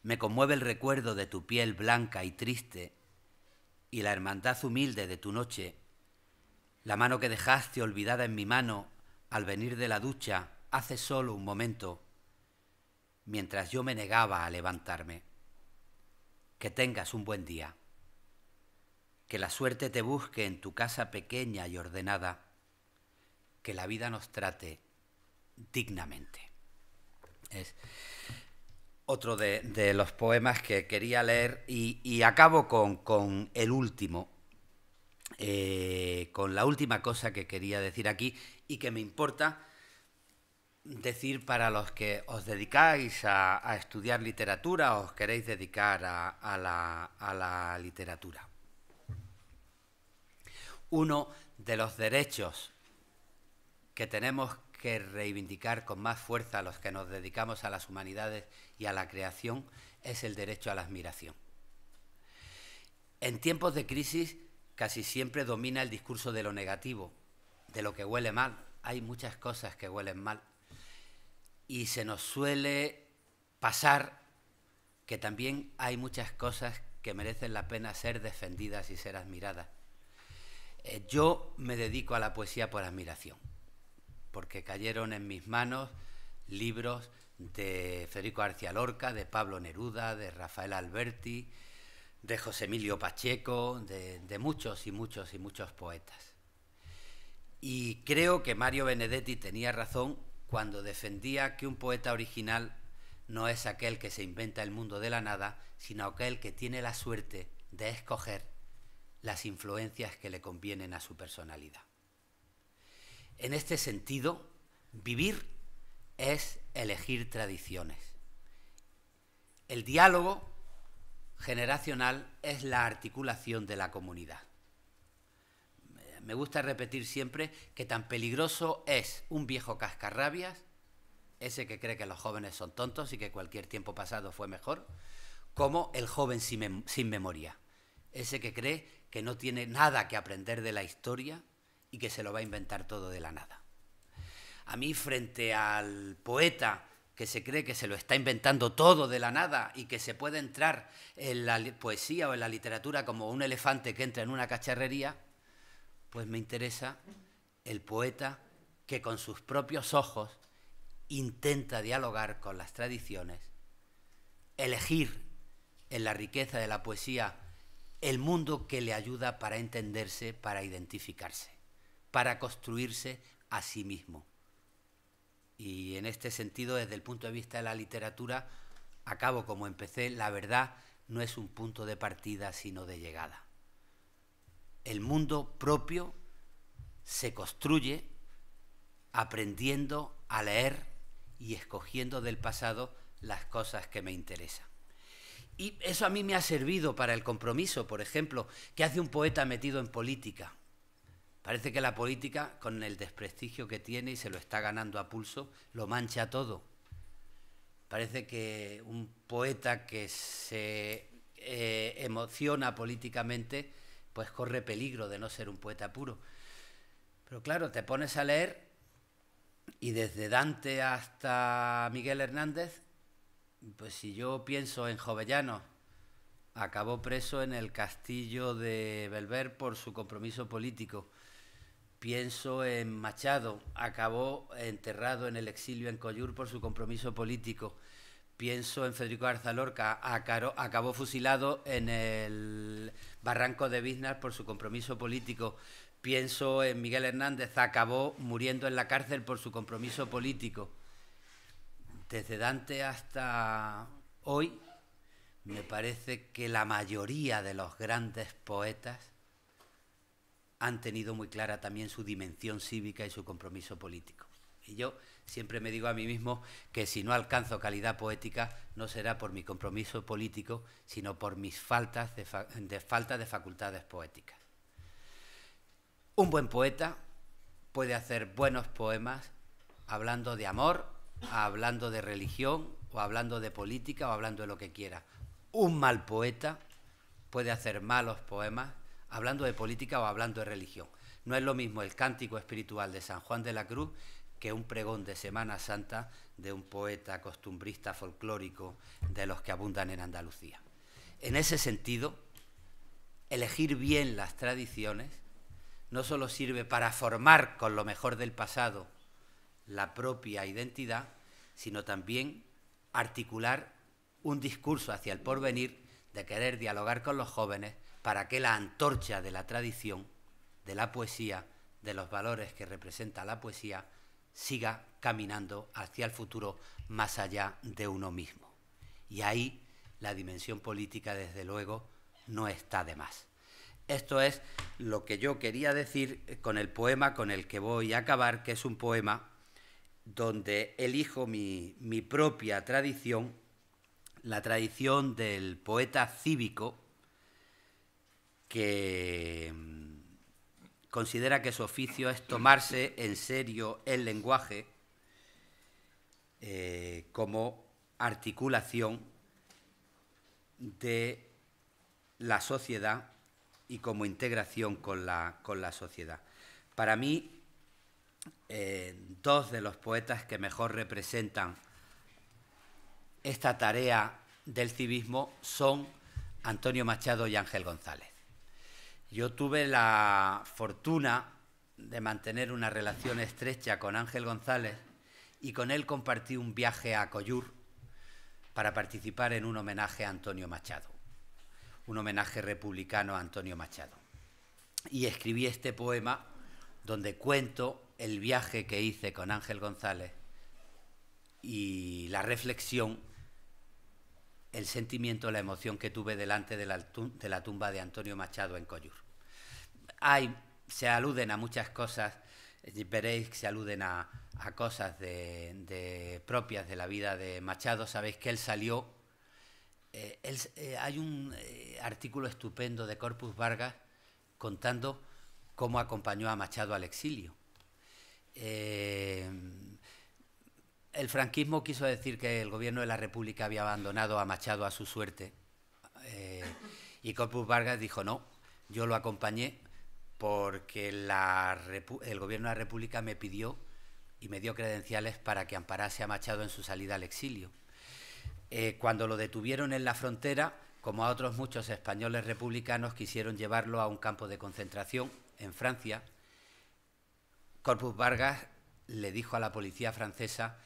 Me conmueve el recuerdo de tu piel blanca y triste y la hermandad humilde de tu noche, la mano que dejaste olvidada en mi mano al venir de la ducha hace solo un momento, mientras yo me negaba a levantarme. Que tengas un buen día. Que la suerte te busque en tu casa pequeña y ordenada. Que la vida nos trate dignamente. Es otro de los poemas que quería leer y acabo con el último, con la última cosa que quería decir aquí y que me importa decir para los que os dedicáis a estudiar literatura o os queréis dedicar a la literatura. Uno de los derechos que tenemos que reivindicar con más fuerza a los que nos dedicamos a las humanidades y a la creación es el derecho a la admiración. En tiempos de crisis casi siempre domina el discurso de lo negativo, de lo que huele mal. Hay muchas cosas que huelen mal. Y se nos suele pasar que también hay muchas cosas que merecen la pena ser defendidas y ser admiradas. Yo me dedico a la poesía por admiración, porque cayeron en mis manos libros de Federico García Lorca, de Pablo Neruda, de Rafael Alberti, de José Emilio Pacheco, de muchos y muchos y muchos poetas. Y creo que Mario Benedetti tenía razón cuando defendía que un poeta original no es aquel que se inventa el mundo de la nada, sino aquel que tiene la suerte de escoger las influencias que le convienen a su personalidad. En este sentido, vivir es elegir tradiciones. El diálogo generacional es la articulación de la comunidad. Me gusta repetir siempre que tan peligroso es un viejo cascarrabias, ese que cree que los jóvenes son tontos y que cualquier tiempo pasado fue mejor, como el joven sin memoria, ese que cree que no tiene nada que aprender de la historia y que se lo va a inventar todo de la nada. A mí, frente al poeta que se cree que se lo está inventando todo de la nada y que se puede entrar en la poesía o en la literatura como un elefante que entra en una cacharrería, pues me interesa el poeta que con sus propios ojos intenta dialogar con las tradiciones, elegir en la riqueza de la poesía el mundo que le ayuda para entenderse, para identificarse, para construirse a sí mismo. Y en este sentido, desde el punto de vista de la literatura, acabo como empecé. La verdad no es un punto de partida, sino de llegada. El mundo propio se construye aprendiendo a leer y escogiendo del pasado las cosas que me interesan. Y eso a mí me ha servido para el compromiso, por ejemplo. ¿Qué hace un poeta metido en política? Parece que la política, con el desprestigio que tiene y se lo está ganando a pulso, lo mancha todo. Parece que un poeta que se emociona políticamente, pues corre peligro de no ser un poeta puro. Pero claro, te pones a leer y desde Dante hasta Miguel Hernández, pues si yo pienso en Jovellanos, acabó preso en el castillo de Belver por su compromiso político. Pienso en Machado, acabó enterrado en el exilio en Collur por su compromiso político. Pienso en Federico Garza Lorca, acabó fusilado en el barranco de Biznar por su compromiso político. Pienso en Miguel Hernández, acabó muriendo en la cárcel por su compromiso político. Desde Dante hasta hoy, me parece que la mayoría de los grandes poetas han tenido muy clara también su dimensión cívica y su compromiso político. Y yo siempre me digo a mí mismo que si no alcanzo calidad poética no será por mi compromiso político, sino por mis falta de facultades poéticas. Un buen poeta puede hacer buenos poemas hablando de amor, hablando de religión, o hablando de política, o hablando de lo que quiera. Un mal poeta puede hacer malos poemas hablando de política o hablando de religión. No es lo mismo el cántico espiritual de San Juan de la Cruz que un pregón de Semana Santa de un poeta costumbrista folclórico de los que abundan en Andalucía. En ese sentido, elegir bien las tradiciones no solo sirve para formar con lo mejor del pasado la propia identidad, sino también articular un discurso hacia el porvenir de querer dialogar con los jóvenes para que la antorcha de la tradición, de la poesía, de los valores que representa la poesía, siga caminando hacia el futuro más allá de uno mismo. Y ahí la dimensión política, desde luego, no está de más. Esto es lo que yo quería decir con el poema con el que voy a acabar, que es un poema donde elijo mi propia tradición, la tradición del poeta cívico que considera que su oficio es tomarse en serio el lenguaje como articulación de la sociedad y como integración con la sociedad. Para mí, dos de los poetas que mejor representan esta tarea del civismo son Antonio Machado y Ángel González. Yo tuve la fortuna de mantener una relación estrecha con Ángel González y con él compartí un viaje a Collur para participar en un homenaje a Antonio Machado, un homenaje republicano a Antonio Machado. Y escribí este poema donde cuento el viaje que hice con Ángel González y la reflexión, el sentimiento, la emoción que tuve delante de la tumba de Antonio Machado en Collur. Se aluden a muchas cosas, veréis que se aluden a cosas propias de la vida de Machado. Sabéis que él salió, hay un artículo estupendo de Corpus Vargas contando cómo acompañó a Machado al exilio. El franquismo quiso decir que el gobierno de la República había abandonado a Machado a su suerte, y Corpus Vargas dijo no, yo lo acompañé porque el gobierno de la República me pidió y me dio credenciales para que amparase a Machado en su salida al exilio. Cuando lo detuvieron en la frontera, como a otros muchos españoles republicanos, quisieron llevarlo a un campo de concentración en Francia. Corpus Vargas le dijo a la policía francesa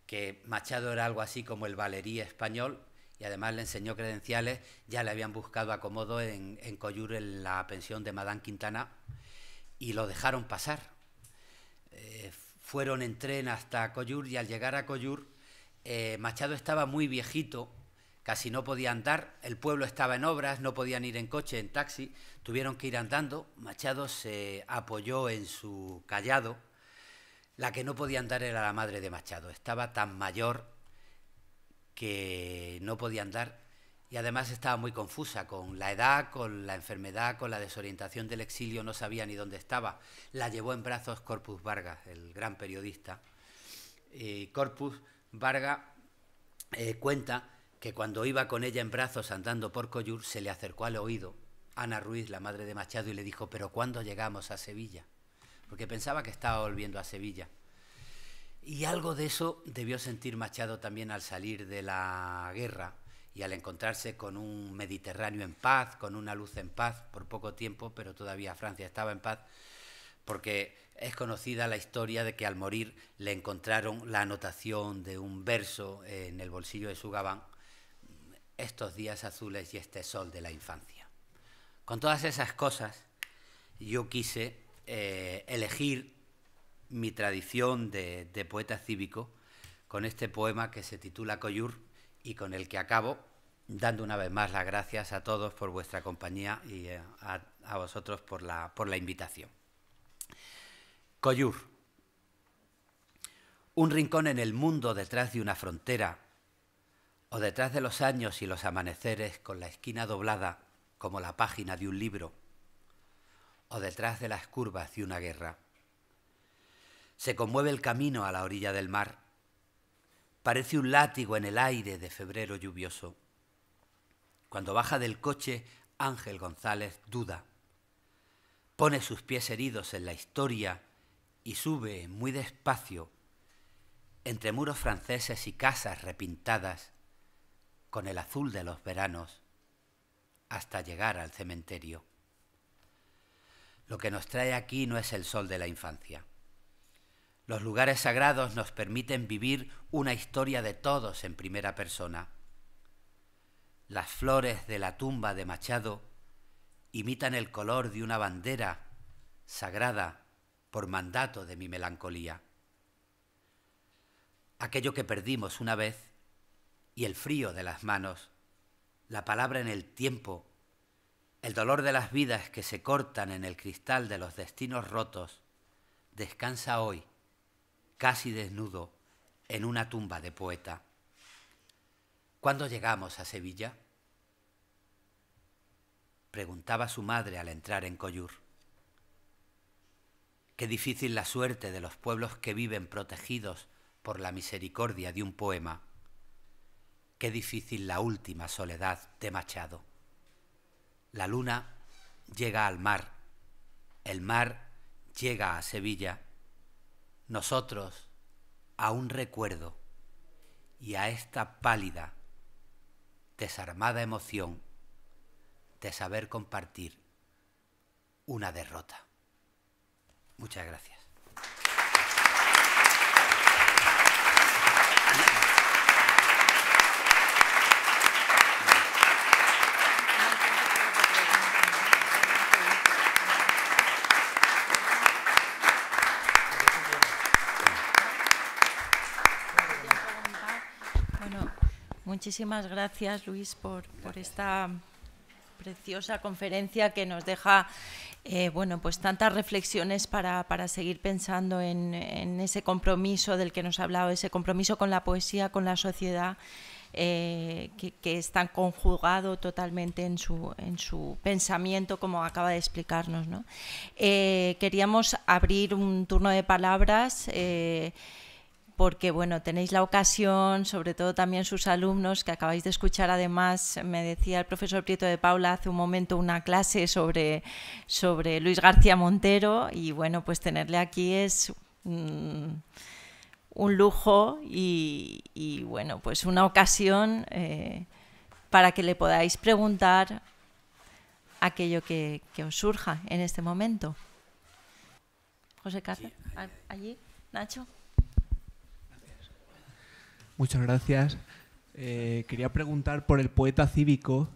que Machado era algo así como el Valerí español, y además le enseñó credenciales. Ya le habían buscado acomodo en Collur, en la pensión de Madame Quintana, y lo dejaron pasar. Fueron en tren hasta Collur, y al llegar a Collur, Machado estaba muy viejito, Casi no podía andar, el pueblo estaba en obras, no podían ir en coche, en taxi, tuvieron que ir andando. Machado se apoyó en su cayado. La que no podía andar era la madre de Machado, estaba tan mayor que no podía andar y además estaba muy confusa con la edad, con la enfermedad, con la desorientación del exilio, no sabía ni dónde estaba. La llevó en brazos Corpus Vargas, el gran periodista. Corpus Vargas cuenta que cuando iba con ella en brazos andando por Coyur, se le acercó al oído Ana Ruiz, la madre de Machado, y le dijo: ¿pero cuándo llegamos a Sevilla? Porque pensaba que estaba volviendo a Sevilla. Y algo de eso debió sentir Machado también al salir de la guerra y al encontrarse con un Mediterráneo en paz, con una luz en paz, por poco tiempo, pero todavía Francia estaba en paz, porque es conocida la historia de que al morir le encontraron la anotación de un verso en el bolsillo de su gabán: estos días azules y este sol de la infancia. Con todas esas cosas, yo quise elegir mi tradición de poeta cívico con este poema que se titula Coyur y con el que acabo dando una vez más las gracias a todos por vuestra compañía y a vosotros por la invitación. Coyur. Un rincón en el mundo detrás de una frontera, o detrás de los años y los amaneceres con la esquina doblada como la página de un libro, o detrás de las curvas de una guerra. Se conmueve el camino a la orilla del mar. Parece un látigo en el aire de febrero lluvioso. Cuando baja del coche, Ángel González duda. Pone sus pies heridos en la historia y sube muy despacio, entre muros franceses y casas repintadas, con el azul de los veranos, hasta llegar al cementerio. Lo que nos trae aquí no es el sol de la infancia. Los lugares sagrados nos permiten vivir una historia de todos en primera persona. Las flores de la tumba de Machado imitan el color de una bandera sagrada por mandato de mi melancolía. Aquello que perdimos una vez y el frío de las manos, la palabra en el tiempo, el dolor de las vidas que se cortan en el cristal de los destinos rotos, descansa hoy, casi desnudo, en una tumba de poeta. ¿Cuándo llegamos a Sevilla?, preguntaba su madre al entrar en Coyur. Qué difícil la suerte de los pueblos que viven protegidos por la misericordia de un poema. Qué difícil la última soledad de Machado. La luna llega al mar, el mar llega a Sevilla, nosotros a un recuerdo y a esta pálida, desarmada emoción de saber compartir una derrota. Muchas gracias. Muchísimas gracias, Luis, por esta preciosa conferencia que nos deja pues tantas reflexiones para seguir pensando en ese compromiso del que nos ha hablado, ese compromiso con la poesía, con la sociedad, que está conjugado totalmente en su pensamiento, como acaba de explicarnos, ¿no? Queríamos abrir un turno de palabras, porque bueno, tenéis la ocasión, sobre todo también sus alumnos, que acabáis de escuchar. Además, me decía el profesor Prieto de Paula hace un momento una clase sobre Luis García Montero, y bueno, pues tenerle aquí es un lujo y bueno, pues una ocasión para que le podáis preguntar aquello que os surja en este momento. José Carlos, sí. Allí, Nacho. Muchas gracias. Quería preguntar por el poeta cívico.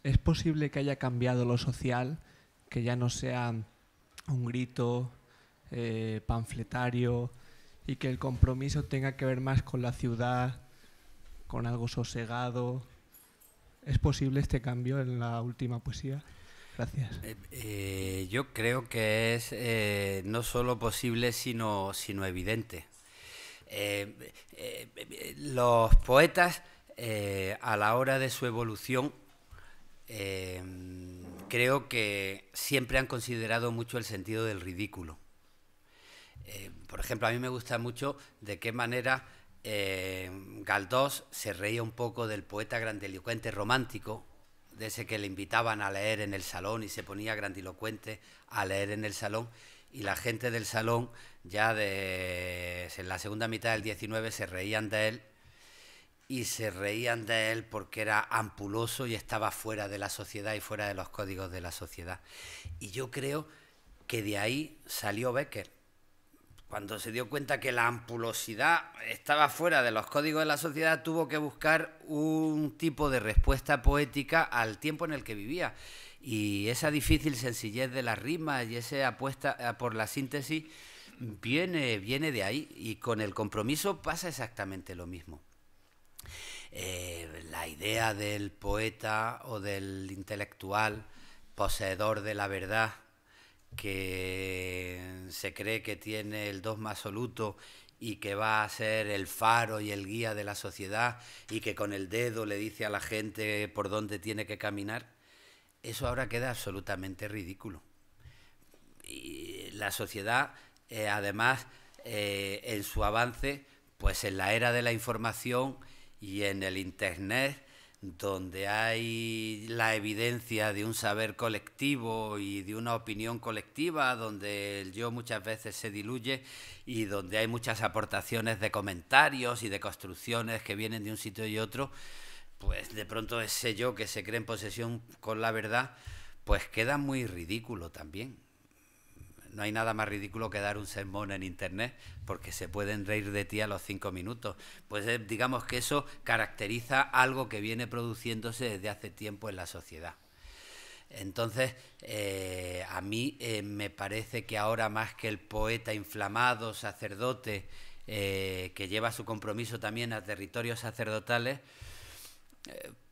¿Es posible que haya cambiado lo social, que ya no sea un grito panfletario y que el compromiso tenga que ver más con la ciudad, con algo sosegado. ¿Es posible este cambio en la última poesía? Gracias. Yo creo que es no solo posible, sino evidente. Los poetas, a la hora de su evolución, creo que siempre han considerado mucho el sentido del ridículo. Por ejemplo, a mí me gusta mucho de qué manera Galdós se reía un poco del poeta grandilocuente romántico, de ese que le invitaban a leer en el salón y se ponía grandilocuente a leer en el salón, y la gente del salón ya en la segunda mitad del 19 se reían de él, y se reían de él porque era ampuloso y estaba fuera de la sociedad y fuera de los códigos de la sociedad. Y yo creo que de ahí salió Bécquer. Cuando se dio cuenta que la ampulosidad estaba fuera de los códigos de la sociedad, tuvo que buscar un tipo de respuesta poética al tiempo en el que vivía. Y esa difícil sencillez de las rimas y esa apuesta por la síntesis viene de ahí. Y con el compromiso pasa exactamente lo mismo. La idea del poeta o del intelectual poseedor de la verdad, que se cree que tiene el dogma absoluto y que va a ser el faro y el guía de la sociedad y que con el dedo le dice a la gente por dónde tiene que caminar, eso ahora queda absolutamente ridículo. Y la sociedad, además, en su avance, pues en la era de la información y en el Internet, donde hay la evidencia de un saber colectivo y de una opinión colectiva, donde el yo muchas veces se diluye y donde hay muchas aportaciones de comentarios y de construcciones que vienen de un sitio y otro, pues de pronto ese yo que se cree en posesión con la verdad, pues queda muy ridículo también. No hay nada más ridículo que dar un sermón en Internet, porque se pueden reír de ti a los 5 minutos. Pues digamos que eso caracteriza algo que viene produciéndose desde hace tiempo en la sociedad. Entonces, a mí me parece que ahora, más que el poeta inflamado, sacerdote, que lleva su compromiso también a territorios sacerdotales,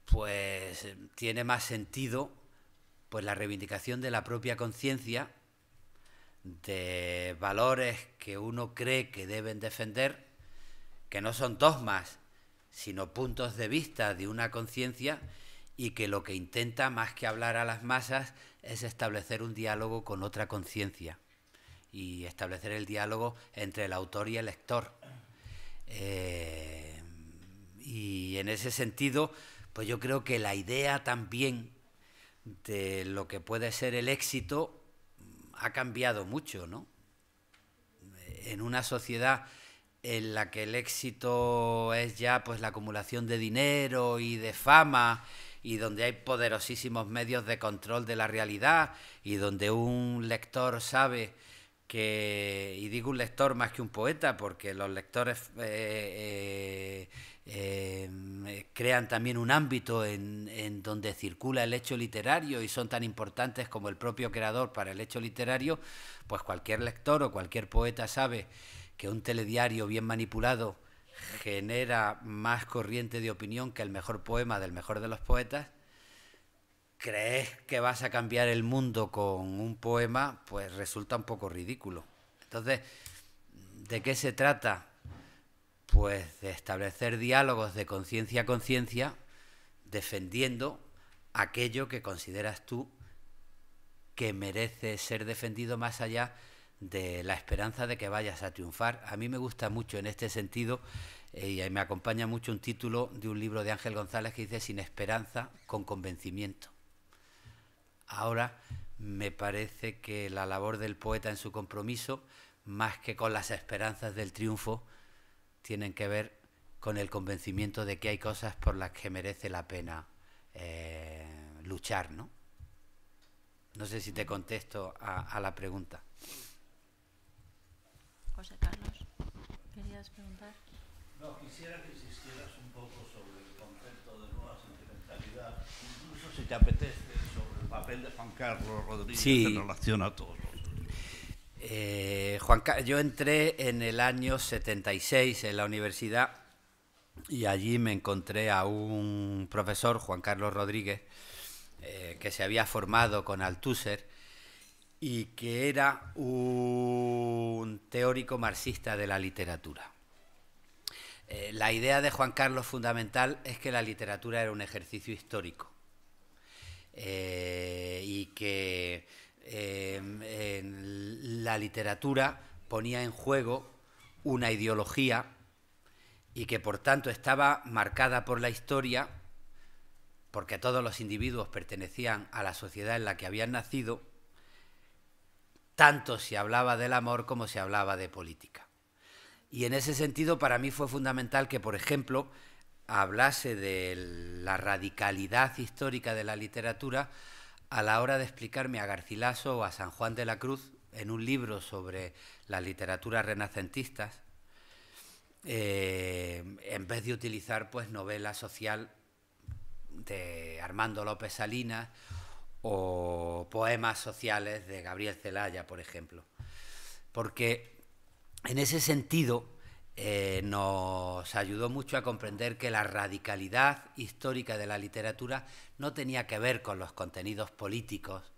pues tiene más sentido pues la reivindicación de la propia conciencia, de valores que uno cree que deben defender, que no son dogmas, sino puntos de vista de una conciencia, y que lo que intenta, más que hablar a las masas, es establecer un diálogo con otra conciencia y establecer el diálogo entre el autor y el lector. Y en ese sentido, pues yo creo que la idea también de lo que puede ser el éxito ha cambiado mucho, ¿no? En una sociedad en la que el éxito es ya pues la acumulación de dinero y de fama, y donde hay poderosísimos medios de control de la realidad, y donde un lector sabe que, y digo un lector más que un poeta, porque los lectores crean también un ámbito en donde circula el hecho literario y son tan importantes como el propio creador para el hecho literario, pues cualquier lector o cualquier poeta sabe que un telediario bien manipulado genera más corriente de opinión que el mejor poema del mejor de los poetas. ¿Crees que vas a cambiar el mundo con un poema? Pues resulta un poco ridículo. Entonces, ¿de qué se trata? Pues de establecer diálogos de conciencia a conciencia, defendiendo aquello que consideras tú que merece ser defendido, más allá de la esperanza de que vayas a triunfar. A mí me gusta mucho en este sentido, y me acompaña mucho un título de un libro de Ángel González que dice: sin esperanza, con convencimiento. Ahora me parece que la labor del poeta en su compromiso, más que con las esperanzas del triunfo, tienen que ver con el convencimiento de que hay cosas por las que merece la pena luchar, ¿no? No sé si te contesto a la pregunta. José Carlos, ¿querías preguntar? No, quisiera que insistieras un poco sobre el concepto de nueva sentimentalidad, incluso si te apetece, sobre el papel de Juan Carlos Rodríguez en relación a todos. Yo entré en el año 76 en la universidad y allí me encontré a un profesor, Juan Carlos Rodríguez, que se había formado con Althusser y que era un teórico marxista de la literatura. La idea de Juan Carlos fundamental es que la literatura era un ejercicio histórico y que la literatura ponía en juego una ideología y que por tanto estaba marcada por la historia, porque todos los individuos pertenecían a la sociedad en la que habían nacido, tanto si hablaba del amor como si hablaba de política. Y en ese sentido para mí fue fundamental que, por ejemplo, hablase de la radicalidad histórica de la literatura a la hora de explicarme a Garcilaso o a San Juan de la Cruz en un libro sobre las literaturas renacentistas, en vez de utilizar pues novela social de Armando López Salinas o poemas sociales de Gabriel Celaya, por ejemplo. Porque en ese sentido nos ayudó mucho a comprender que la radicalidad histórica de la literatura no tenía que ver con los contenidos políticos,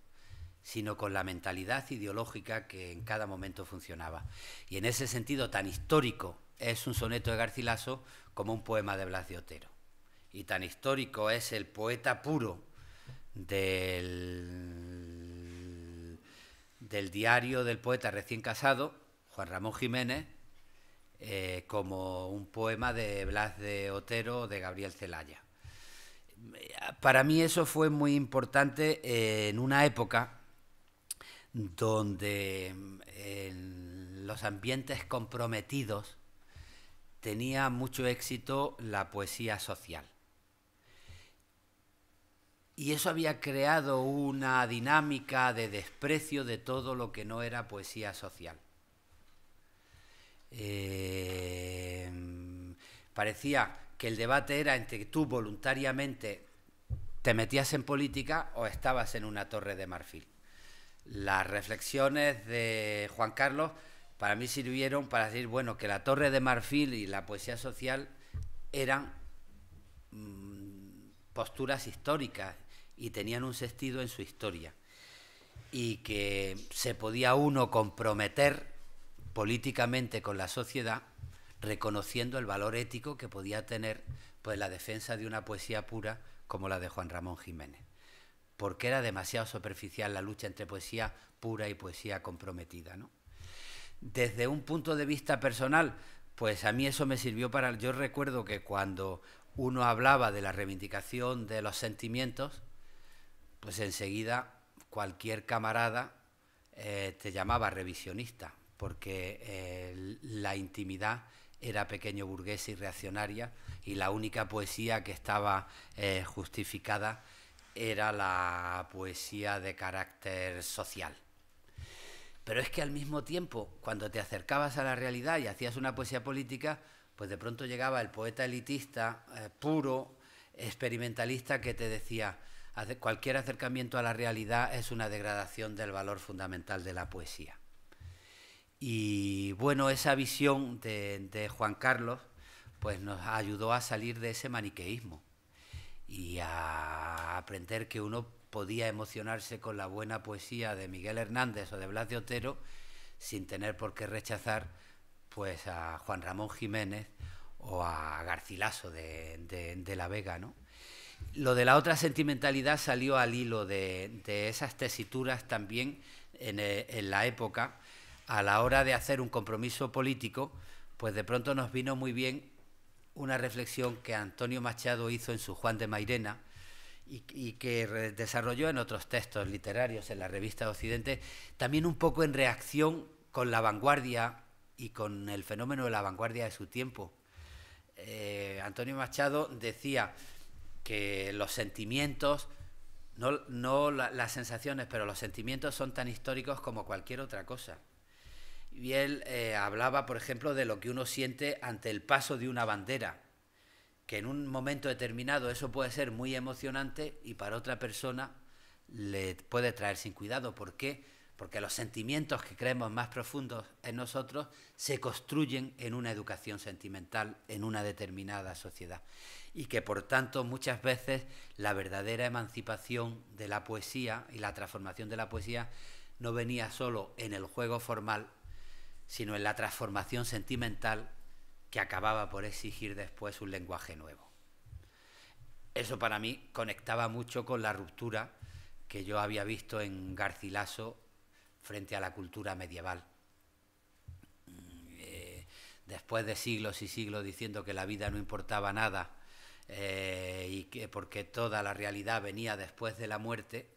sino con la mentalidad ideológica que en cada momento funcionaba. Y en ese sentido tan histórico es un soneto de Garcilaso como un poema de Blas de Otero. Y tan histórico es el poeta puro del diario del poeta recién casado, Juan Ramón Jiménez, como un poema de Blas de Otero o de Gabriel Celaya. Para mí eso fue muy importante en una época donde en los ambientes comprometidos tenía mucho éxito la poesía social. Y eso había creado una dinámica de desprecio de todo lo que no era poesía social. Parecía que el debate era entre que tú voluntariamente te metías en política o estabas en una torre de marfil. Las reflexiones de Juan Carlos para mí sirvieron para decir, bueno, que la torre de marfil y la poesía social eran posturas históricas y tenían un sentido en su historia, y que se podía uno comprometer políticamente con la sociedad reconociendo el valor ético que podía tener pues la defensa de una poesía pura como la de Juan Ramón Jiménez, porque era demasiado superficial la lucha entre poesía pura y poesía comprometida, ¿no? Desde un punto de vista personal, pues a mí eso me sirvió para... Yo recuerdo que cuando uno hablaba de la reivindicación de los sentimientos, pues enseguida cualquier camarada te llamaba revisionista, porque la intimidad era pequeño burguesa y reaccionaria, y la única poesía que estaba justificada era la poesía de carácter social. Pero es que al mismo tiempo, cuando te acercabas a la realidad y hacías una poesía política, pues de pronto llegaba el poeta elitista, puro, experimentalista, que te decía, cualquier acercamiento a la realidad es una degradación del valor fundamental de la poesía. Y bueno, esa visión de Juan Carlos pues nos ayudó a salir de ese maniqueísmo y a aprender que uno podía emocionarse con la buena poesía de Miguel Hernández o de Blas de Otero sin tener por qué rechazar pues a Juan Ramón Jiménez o a Garcilaso de la Vega, ¿no? Lo de la otra sentimentalidad salió al hilo de esas tesituras también en la época. A la hora de hacer un compromiso político, pues de pronto nos vino muy bien una reflexión que Antonio Machado hizo en su Juan de Mairena y que desarrolló en otros textos literarios en la revista Occidente, también un poco en reacción con la vanguardia y con el fenómeno de la vanguardia de su tiempo. Antonio Machado decía que los sentimientos, no las sensaciones, pero los sentimientos son tan históricos como cualquier otra cosa. Y él hablaba, por ejemplo, de lo que uno siente ante el paso de una bandera, que en un momento determinado eso puede ser muy emocionante y para otra persona le puede traer sin cuidado. ¿Por qué? porque los sentimientos que creemos más profundos en nosotros se construyen en una educación sentimental en una determinada sociedad, y que por tanto muchas veces la verdadera emancipación de la poesía y la transformación de la poesía no venía solo en el juego formal, sino en la transformación sentimental que acababa por exigir después un lenguaje nuevo. Eso para mí conectaba mucho con la ruptura que yo había visto en Garcilaso frente a la cultura medieval. Después de siglos y siglos diciendo que la vida no importaba nada y que porque toda la realidad venía después de la muerte,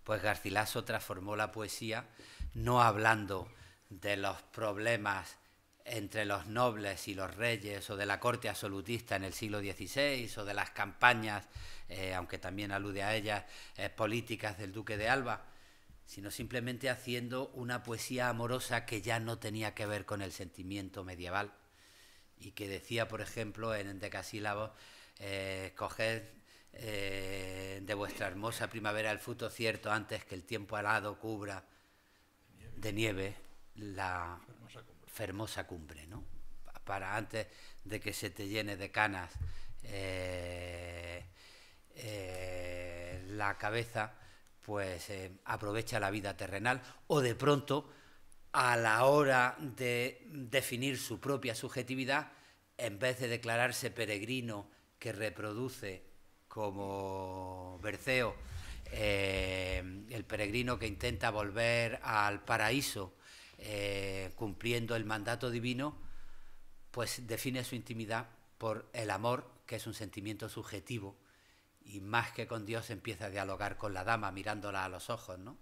pues Garcilaso transformó la poesía no hablando de los problemas entre los nobles y los reyes o de la corte absolutista en el siglo XVI o de las campañas, aunque también alude a ellas, políticas del duque de Alba, sino simplemente haciendo una poesía amorosa que ya no tenía que ver con el sentimiento medieval y que decía, por ejemplo, en endecasílabos, coged de vuestra hermosa primavera el fruto cierto antes que el tiempo alado cubra de nieve la fermosa cumbre, ¿no? Para antes de que se te llene de canas la cabeza, pues aprovecha la vida terrenal, o de pronto a la hora de definir su propia subjetividad, en vez de declararse peregrino que reproduce como Berceo, el peregrino que intenta volver al paraíso cumpliendo el mandato divino, pues define su intimidad por el amor, que es un sentimiento subjetivo, y más que con Dios empieza a dialogar con la dama mirándola a los ojos, ¿no?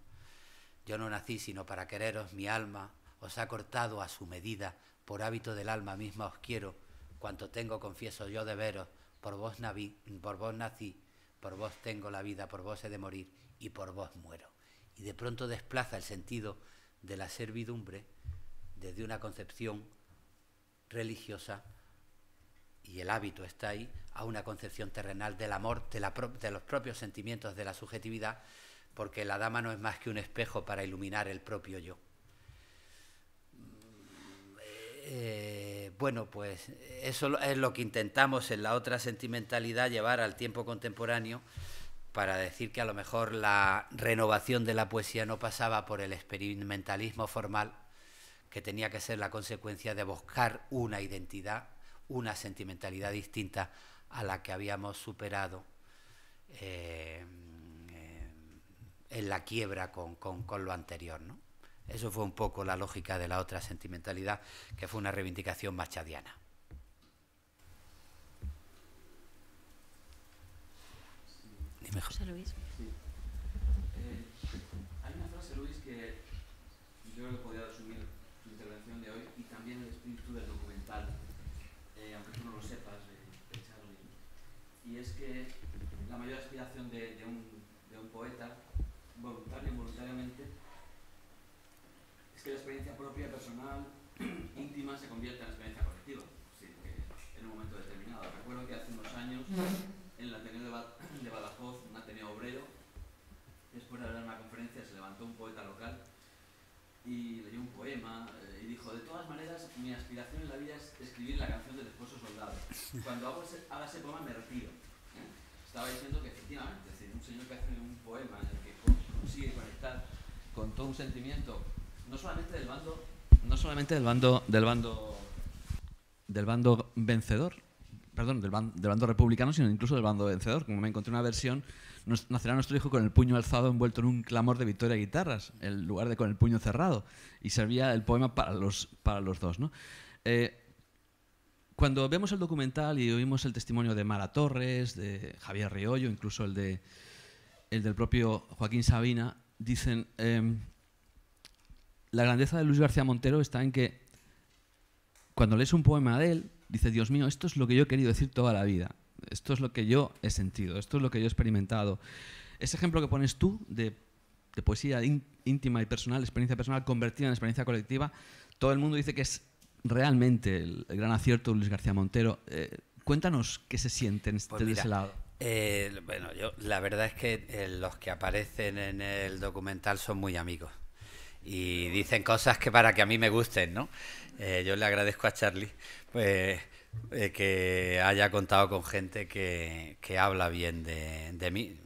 Yo no nací sino para quereros, mi alma os ha cortado a su medida, por hábito del alma misma os quiero, cuanto tengo confieso yo de veros, por vos nací, por vos tengo la vida, por vos he de morir y por vos muero. Y de pronto desplaza el sentido de la servidumbre desde una concepción religiosa, y el hábito está ahí, a una concepción terrenal del amor, de los propios sentimientos de la subjetividad, porque la dama no es más que un espejo para iluminar el propio yo. Bueno, pues eso es lo que intentamos en la otra sentimentalidad llevar al tiempo contemporáneo, para decir que a lo mejor la renovación de la poesía no pasaba por el experimentalismo formal, que tenía que ser la consecuencia de buscar una identidad, una sentimentalidad distinta a la que habíamos superado en la quiebra con lo anterior, ¿no? Eso fue un poco la lógica de la otra sentimentalidad, que fue una reivindicación machadiana. Dime, José Luis. Sí. Hay una frase, Luis, que yo creo que podría resumir tu intervención de hoy y también el espíritu del documental, aunque tú no lo sepas, Charlie. Y es que la mayor aspiración de un poeta, voluntaria o involuntariamente, es que la experiencia propia, personal, íntima, se convierta en experiencia colectiva. Sí, en un momento determinado. Recuerdo que hace unos años, en el Ateneo de Badajoz, un Ateneo obrero, después de dar una conferencia, se levantó un poeta local y leyó un poema y dijo: de todas maneras, mi aspiración en la vida es escribir la canción del esposo soldado. Cuando haga ese poema me retiro. Estaba diciendo que efectivamente, es decir, un señor que hace un poema en el que consigue conectar con todo un sentimiento, no solamente del bando vencedor, perdón, del bando republicano, sino incluso del bando vencedor. Como me encontré una versión, nacerá nuestro hijo con el puño alzado envuelto en un clamor de victoria de guitarras, en lugar de con el puño cerrado, y servía el poema para los dos, ¿no? Cuando vemos el documental y oímos el testimonio de Mara Torres, de Javier Riollo, incluso el del propio Joaquín Sabina, dicen, la grandeza de Luis García Montero está en que cuando lees un poema de él, dices: Dios mío, esto es lo que yo he querido decir toda la vida, esto es lo que yo he sentido, esto es lo que yo he experimentado. Ese ejemplo que pones tú de poesía íntima y personal, experiencia personal convertida en experiencia colectiva, todo el mundo dice que es realmente el gran acierto de Luis García Montero. Cuéntanos qué se siente desde ese lado. Bueno, la verdad es que los que aparecen en el documental son muy amigos. y dicen cosas que para que a mí me gusten, ¿no? Yo le agradezco a Charlie pues, que haya contado con gente que habla bien de mí.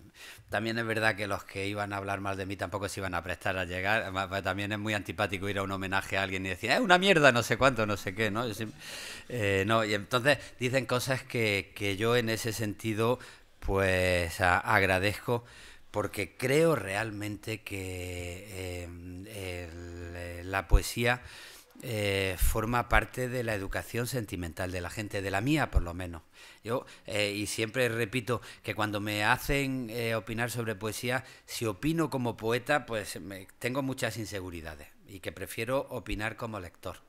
También es verdad que los que iban a hablar mal de mí tampoco se iban a prestar a llegar. También es muy antipático ir a un homenaje a alguien y decir, una mierda, no sé cuánto, no sé qué, ¿no? No, y entonces dicen cosas que yo en ese sentido pues agradezco, porque creo realmente que la poesía forma parte de la educación sentimental de la gente, de la mía por lo menos. Yo, y siempre repito que cuando me hacen opinar sobre poesía, si opino como poeta, pues tengo muchas inseguridades y que prefiero opinar como lector.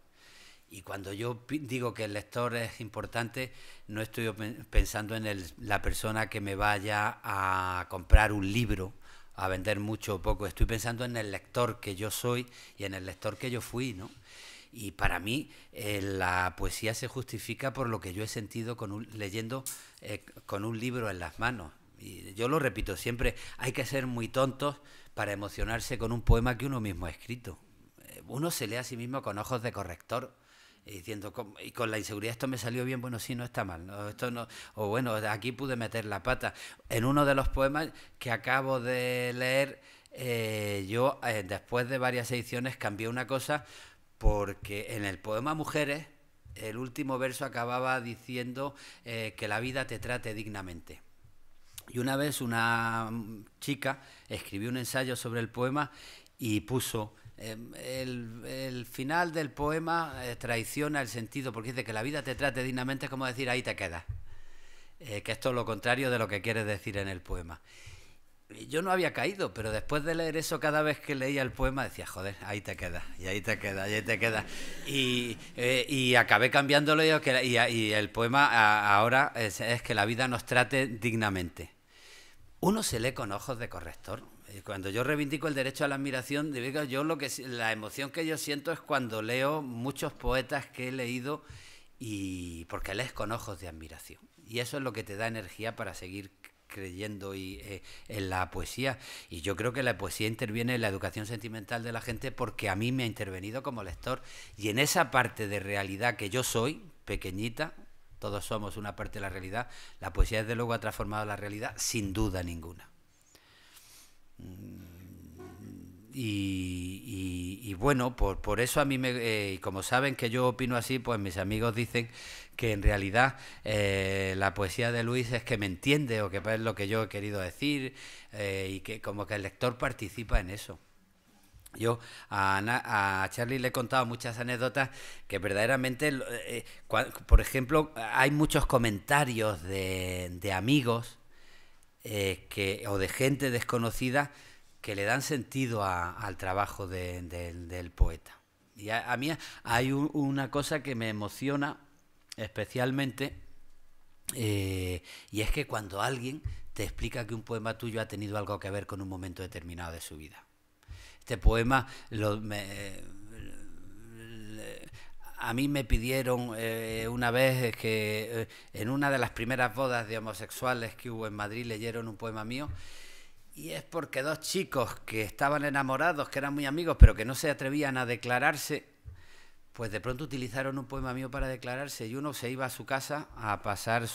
Y cuando yo digo que el lector es importante, no estoy pensando en la persona que me vaya a comprar un libro, a vender mucho o poco. Estoy pensando en el lector que yo soy y en el lector que yo fui, ¿no? Y para mí la poesía se justifica por lo que yo he sentido leyendo con un libro en las manos. Y yo lo repito siempre, hay que ser muy tontos para emocionarse con un poema que uno mismo ha escrito. Uno se lee a sí mismo con ojos de corrector, diciendo, y con la inseguridad, esto me salió bien, bueno, sí, no está mal, no, esto no, o bueno, aquí pude meter la pata. En uno de los poemas que acabo de leer, yo después de varias ediciones cambié una cosa, porque en el poema Mujeres, el último verso acababa diciendo que la vida te trate dignamente. Y una vez una chica escribió un ensayo sobre el poema y puso el final del poema traiciona el sentido, porque dice que la vida te trate dignamente, es como decir ahí te quedas, que esto es lo contrario de lo que quieres decir en el poema. Yo no había caído, pero después de leer eso, cada vez que leía el poema decía, joder, ahí te quedas, y ahí te quedas, y ahí te quedas. Y acabé cambiándolo y el poema ahora es que la vida nos trate dignamente. Uno se lee con ojos de corrector. Cuando yo reivindico el derecho a la admiración, la emoción que yo siento es cuando leo muchos poetas que he leído, y porque lees con ojos de admiración. Y eso es lo que te da energía para seguir creyendo en la poesía. Y yo creo que la poesía interviene en la educación sentimental de la gente, porque a mí me ha intervenido como lector, y en esa parte de realidad que yo soy, pequeñita, todos somos una parte de la realidad, la poesía desde luego ha transformado la realidad sin duda ninguna. Y bueno, por eso a mí como saben que yo opino así, pues mis amigos dicen que en realidad la poesía de Luis es que me entiende, o que es lo que yo he querido decir, y que como que el lector participa en eso. Yo a Charlie le he contado muchas anécdotas que verdaderamente, por ejemplo, hay muchos comentarios de amigos o de gente desconocida que le dan sentido al trabajo del poeta. Y a mí hay una cosa que me emociona especialmente, y es que cuando alguien te explica que un poema tuyo ha tenido algo que ver con un momento determinado de su vida. Este poema a mí me pidieron una vez que en una de las primeras bodas de homosexuales que hubo en Madrid leyeron un poema mío. Y es porque dos chicos que estaban enamorados, que eran muy amigos, pero que no se atrevían a declararse, pues de pronto utilizaron un poema mío para declararse, y uno se iba a su casa a pasar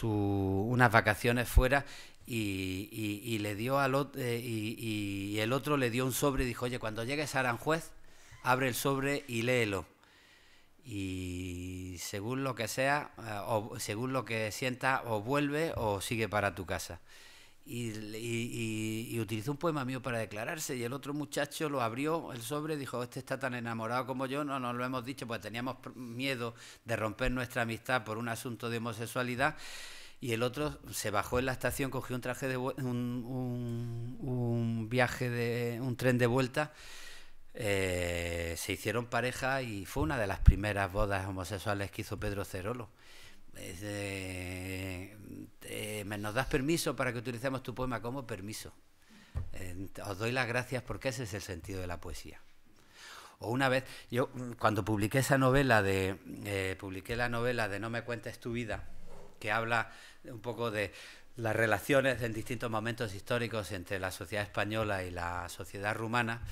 unas vacaciones fuera, y le dio al otro, y el otro le dio un sobre y dijo, oye, cuando llegues a Aranjuez, abre el sobre y léelo. Y según lo que sea, o según lo que sienta, o vuelve o sigue para tu casa. Y utilizó un poema mío para declararse, y el otro muchacho lo abrió el sobre y dijo, este está tan enamorado como yo, no nos lo hemos dicho, pues teníamos miedo de romper nuestra amistad por un asunto de homosexualidad. Y el otro se bajó en la estación, cogió un traje de un tren de vuelta, se hicieron pareja, y fue una de las primeras bodas homosexuales que hizo Pedro Cerolo. ¿Nos das permiso para que utilicemos tu poema? ¿Cómo permiso? Os doy las gracias, porque ese es el sentido de la poesía. O una vez, yo cuando publiqué esa novela publiqué la novela de No me cuentes tu vida, que habla un poco de las relaciones en distintos momentos históricos entre la sociedad española y la sociedad rumana,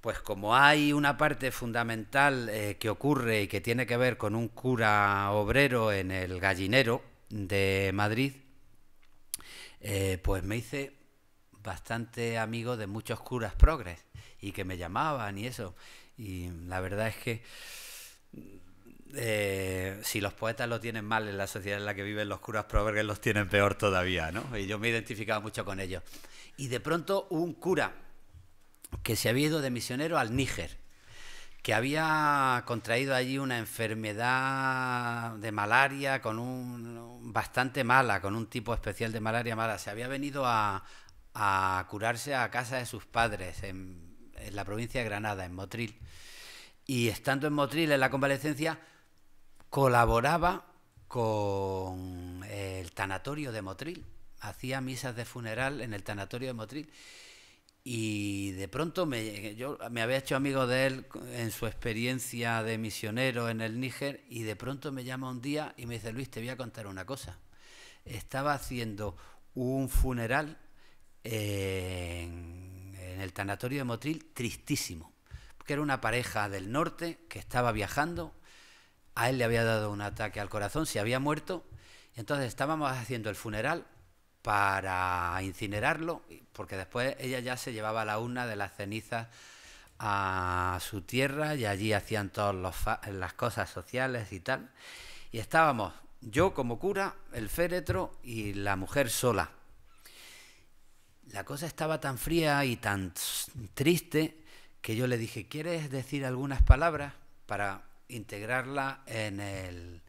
pues como hay una parte fundamental que ocurre y que tiene que ver con un cura obrero en el Gallinero de Madrid, pues me hice bastante amigo de muchos curas progres y que me llamaban y eso. Y la verdad es que si los poetas lo tienen mal en la sociedad en la que viven, los curas progres los tienen peor todavía, ¿no? Y yo me identificaba mucho con ellos. Y de pronto un cura que se había ido de misionero al Níger, que había contraído allí una enfermedad de malaria bastante mala, con un tipo especial de malaria mala. Se había venido a curarse a casa de sus padres en la provincia de Granada, en Motril. Y estando en Motril, en la convalecencia, colaboraba con el tanatorio de Motril. Hacía misas de funeral en el tanatorio de Motril. Y de pronto yo me había hecho amigo de él en su experiencia de misionero en el Níger, y de pronto me llama un día y me dice: Luis, te voy a contar una cosa. Estaba haciendo un funeral en el tanatorio de Motril, tristísimo, porque era una pareja del norte que estaba viajando, a él le había dado un ataque al corazón, se había muerto, y entonces estábamos haciendo el funeral para incinerarlo, porque después ella ya se llevaba la urna de las cenizas a su tierra y allí hacían todas las cosas sociales y tal. Y estábamos yo como cura, el féretro y la mujer sola. La cosa estaba tan fría y tan triste que yo le dije: ¿quieres decir algunas palabras para integrarla en el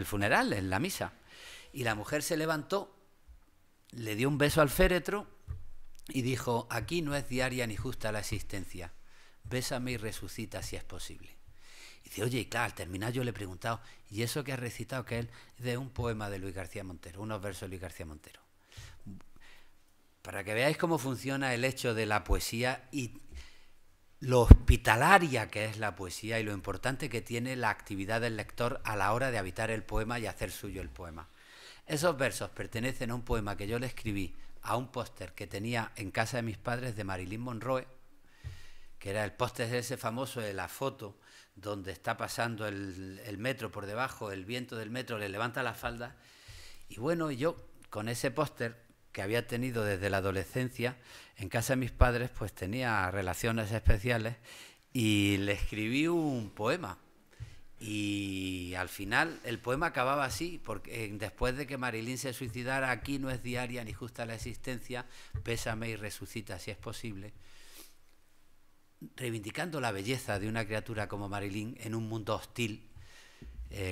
funeral, en la misa? Y la mujer se levantó, le dio un beso al féretro y dijo: aquí no es diaria ni justa la existencia, bésame y resucita si es posible. Y dice: oye, y claro, al terminar yo le he preguntado: ¿y eso que has recitado que es? De un poema de Luis García Montero, unos versos de Luis García Montero. Para que veáis cómo funciona el hecho de la poesía y lo hospitalaria que es la poesía y lo importante que tiene la actividad del lector a la hora de habitar el poema y hacer suyo el poema. Esos versos pertenecen a un poema que yo le escribí a un póster que tenía en casa de mis padres de Marilyn Monroe, que era el póster ese famoso de la foto donde está pasando el metro por debajo, el viento del metro le levanta la falda. Y bueno, yo con ese póster que había tenido desde la adolescencia en casa de mis padres, pues tenía relaciones especiales y le escribí un poema. Y al final el poema acababa así, porque después de que Marilyn se suicidara: aquí no es diaria ni justa la existencia, bésame y resucita si es posible, reivindicando la belleza de una criatura como Marilyn en un mundo hostil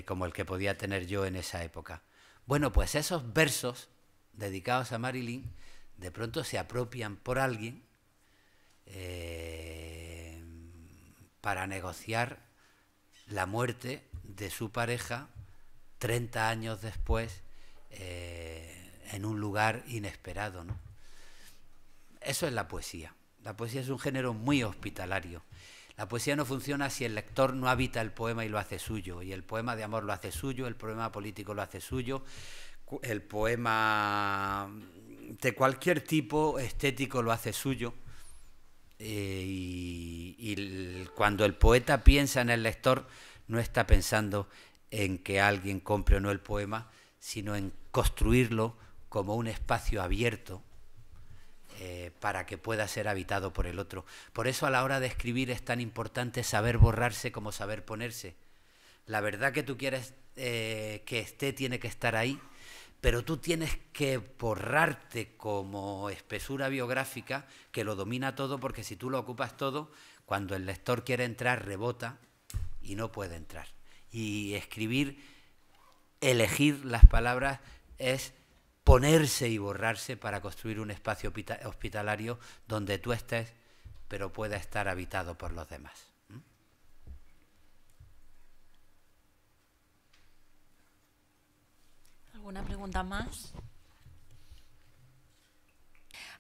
como el que podía tener yo en esa época. Bueno, pues esos versos dedicados a Marilyn de pronto se apropian por alguien para negociar la muerte de su pareja 30 años después en un lugar inesperado, ¿no? Eso es la poesía. La poesía es un género muy hospitalario. La poesía no funciona si el lector no habita el poema y lo hace suyo. Y el poema de amor lo hace suyo, el poema político lo hace suyo, el poema de cualquier tipo estético lo hace suyo. Cuando el poeta piensa en el lector, no está pensando en que alguien compre o no el poema, sino en construirlo como un espacio abierto para que pueda ser habitado por el otro. Por eso a la hora de escribir es tan importante saber borrarse como saber ponerse. La verdad que tú quieres que esté tiene que estar ahí, pero tú tienes que borrarte como espesura biográfica que lo domina todo, porque si tú lo ocupas todo, cuando el lector quiere entrar rebota y no puede entrar. Y escribir, elegir las palabras es ponerse y borrarse para construir un espacio hospitalario donde tú estés, pero pueda estar habitado por los demás. ¿Alguna pregunta más?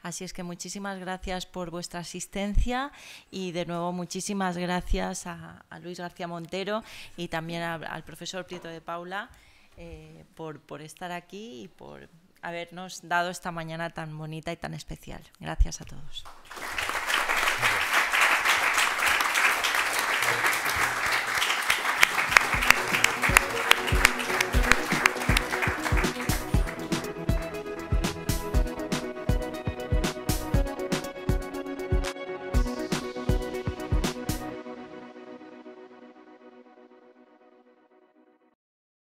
Así es que muchísimas gracias por vuestra asistencia y de nuevo muchísimas gracias a Luis García Montero y también al profesor Prieto de Paula. por estar aquí y por habernos dado esta mañana tan bonita y tan especial. Gracias a todos.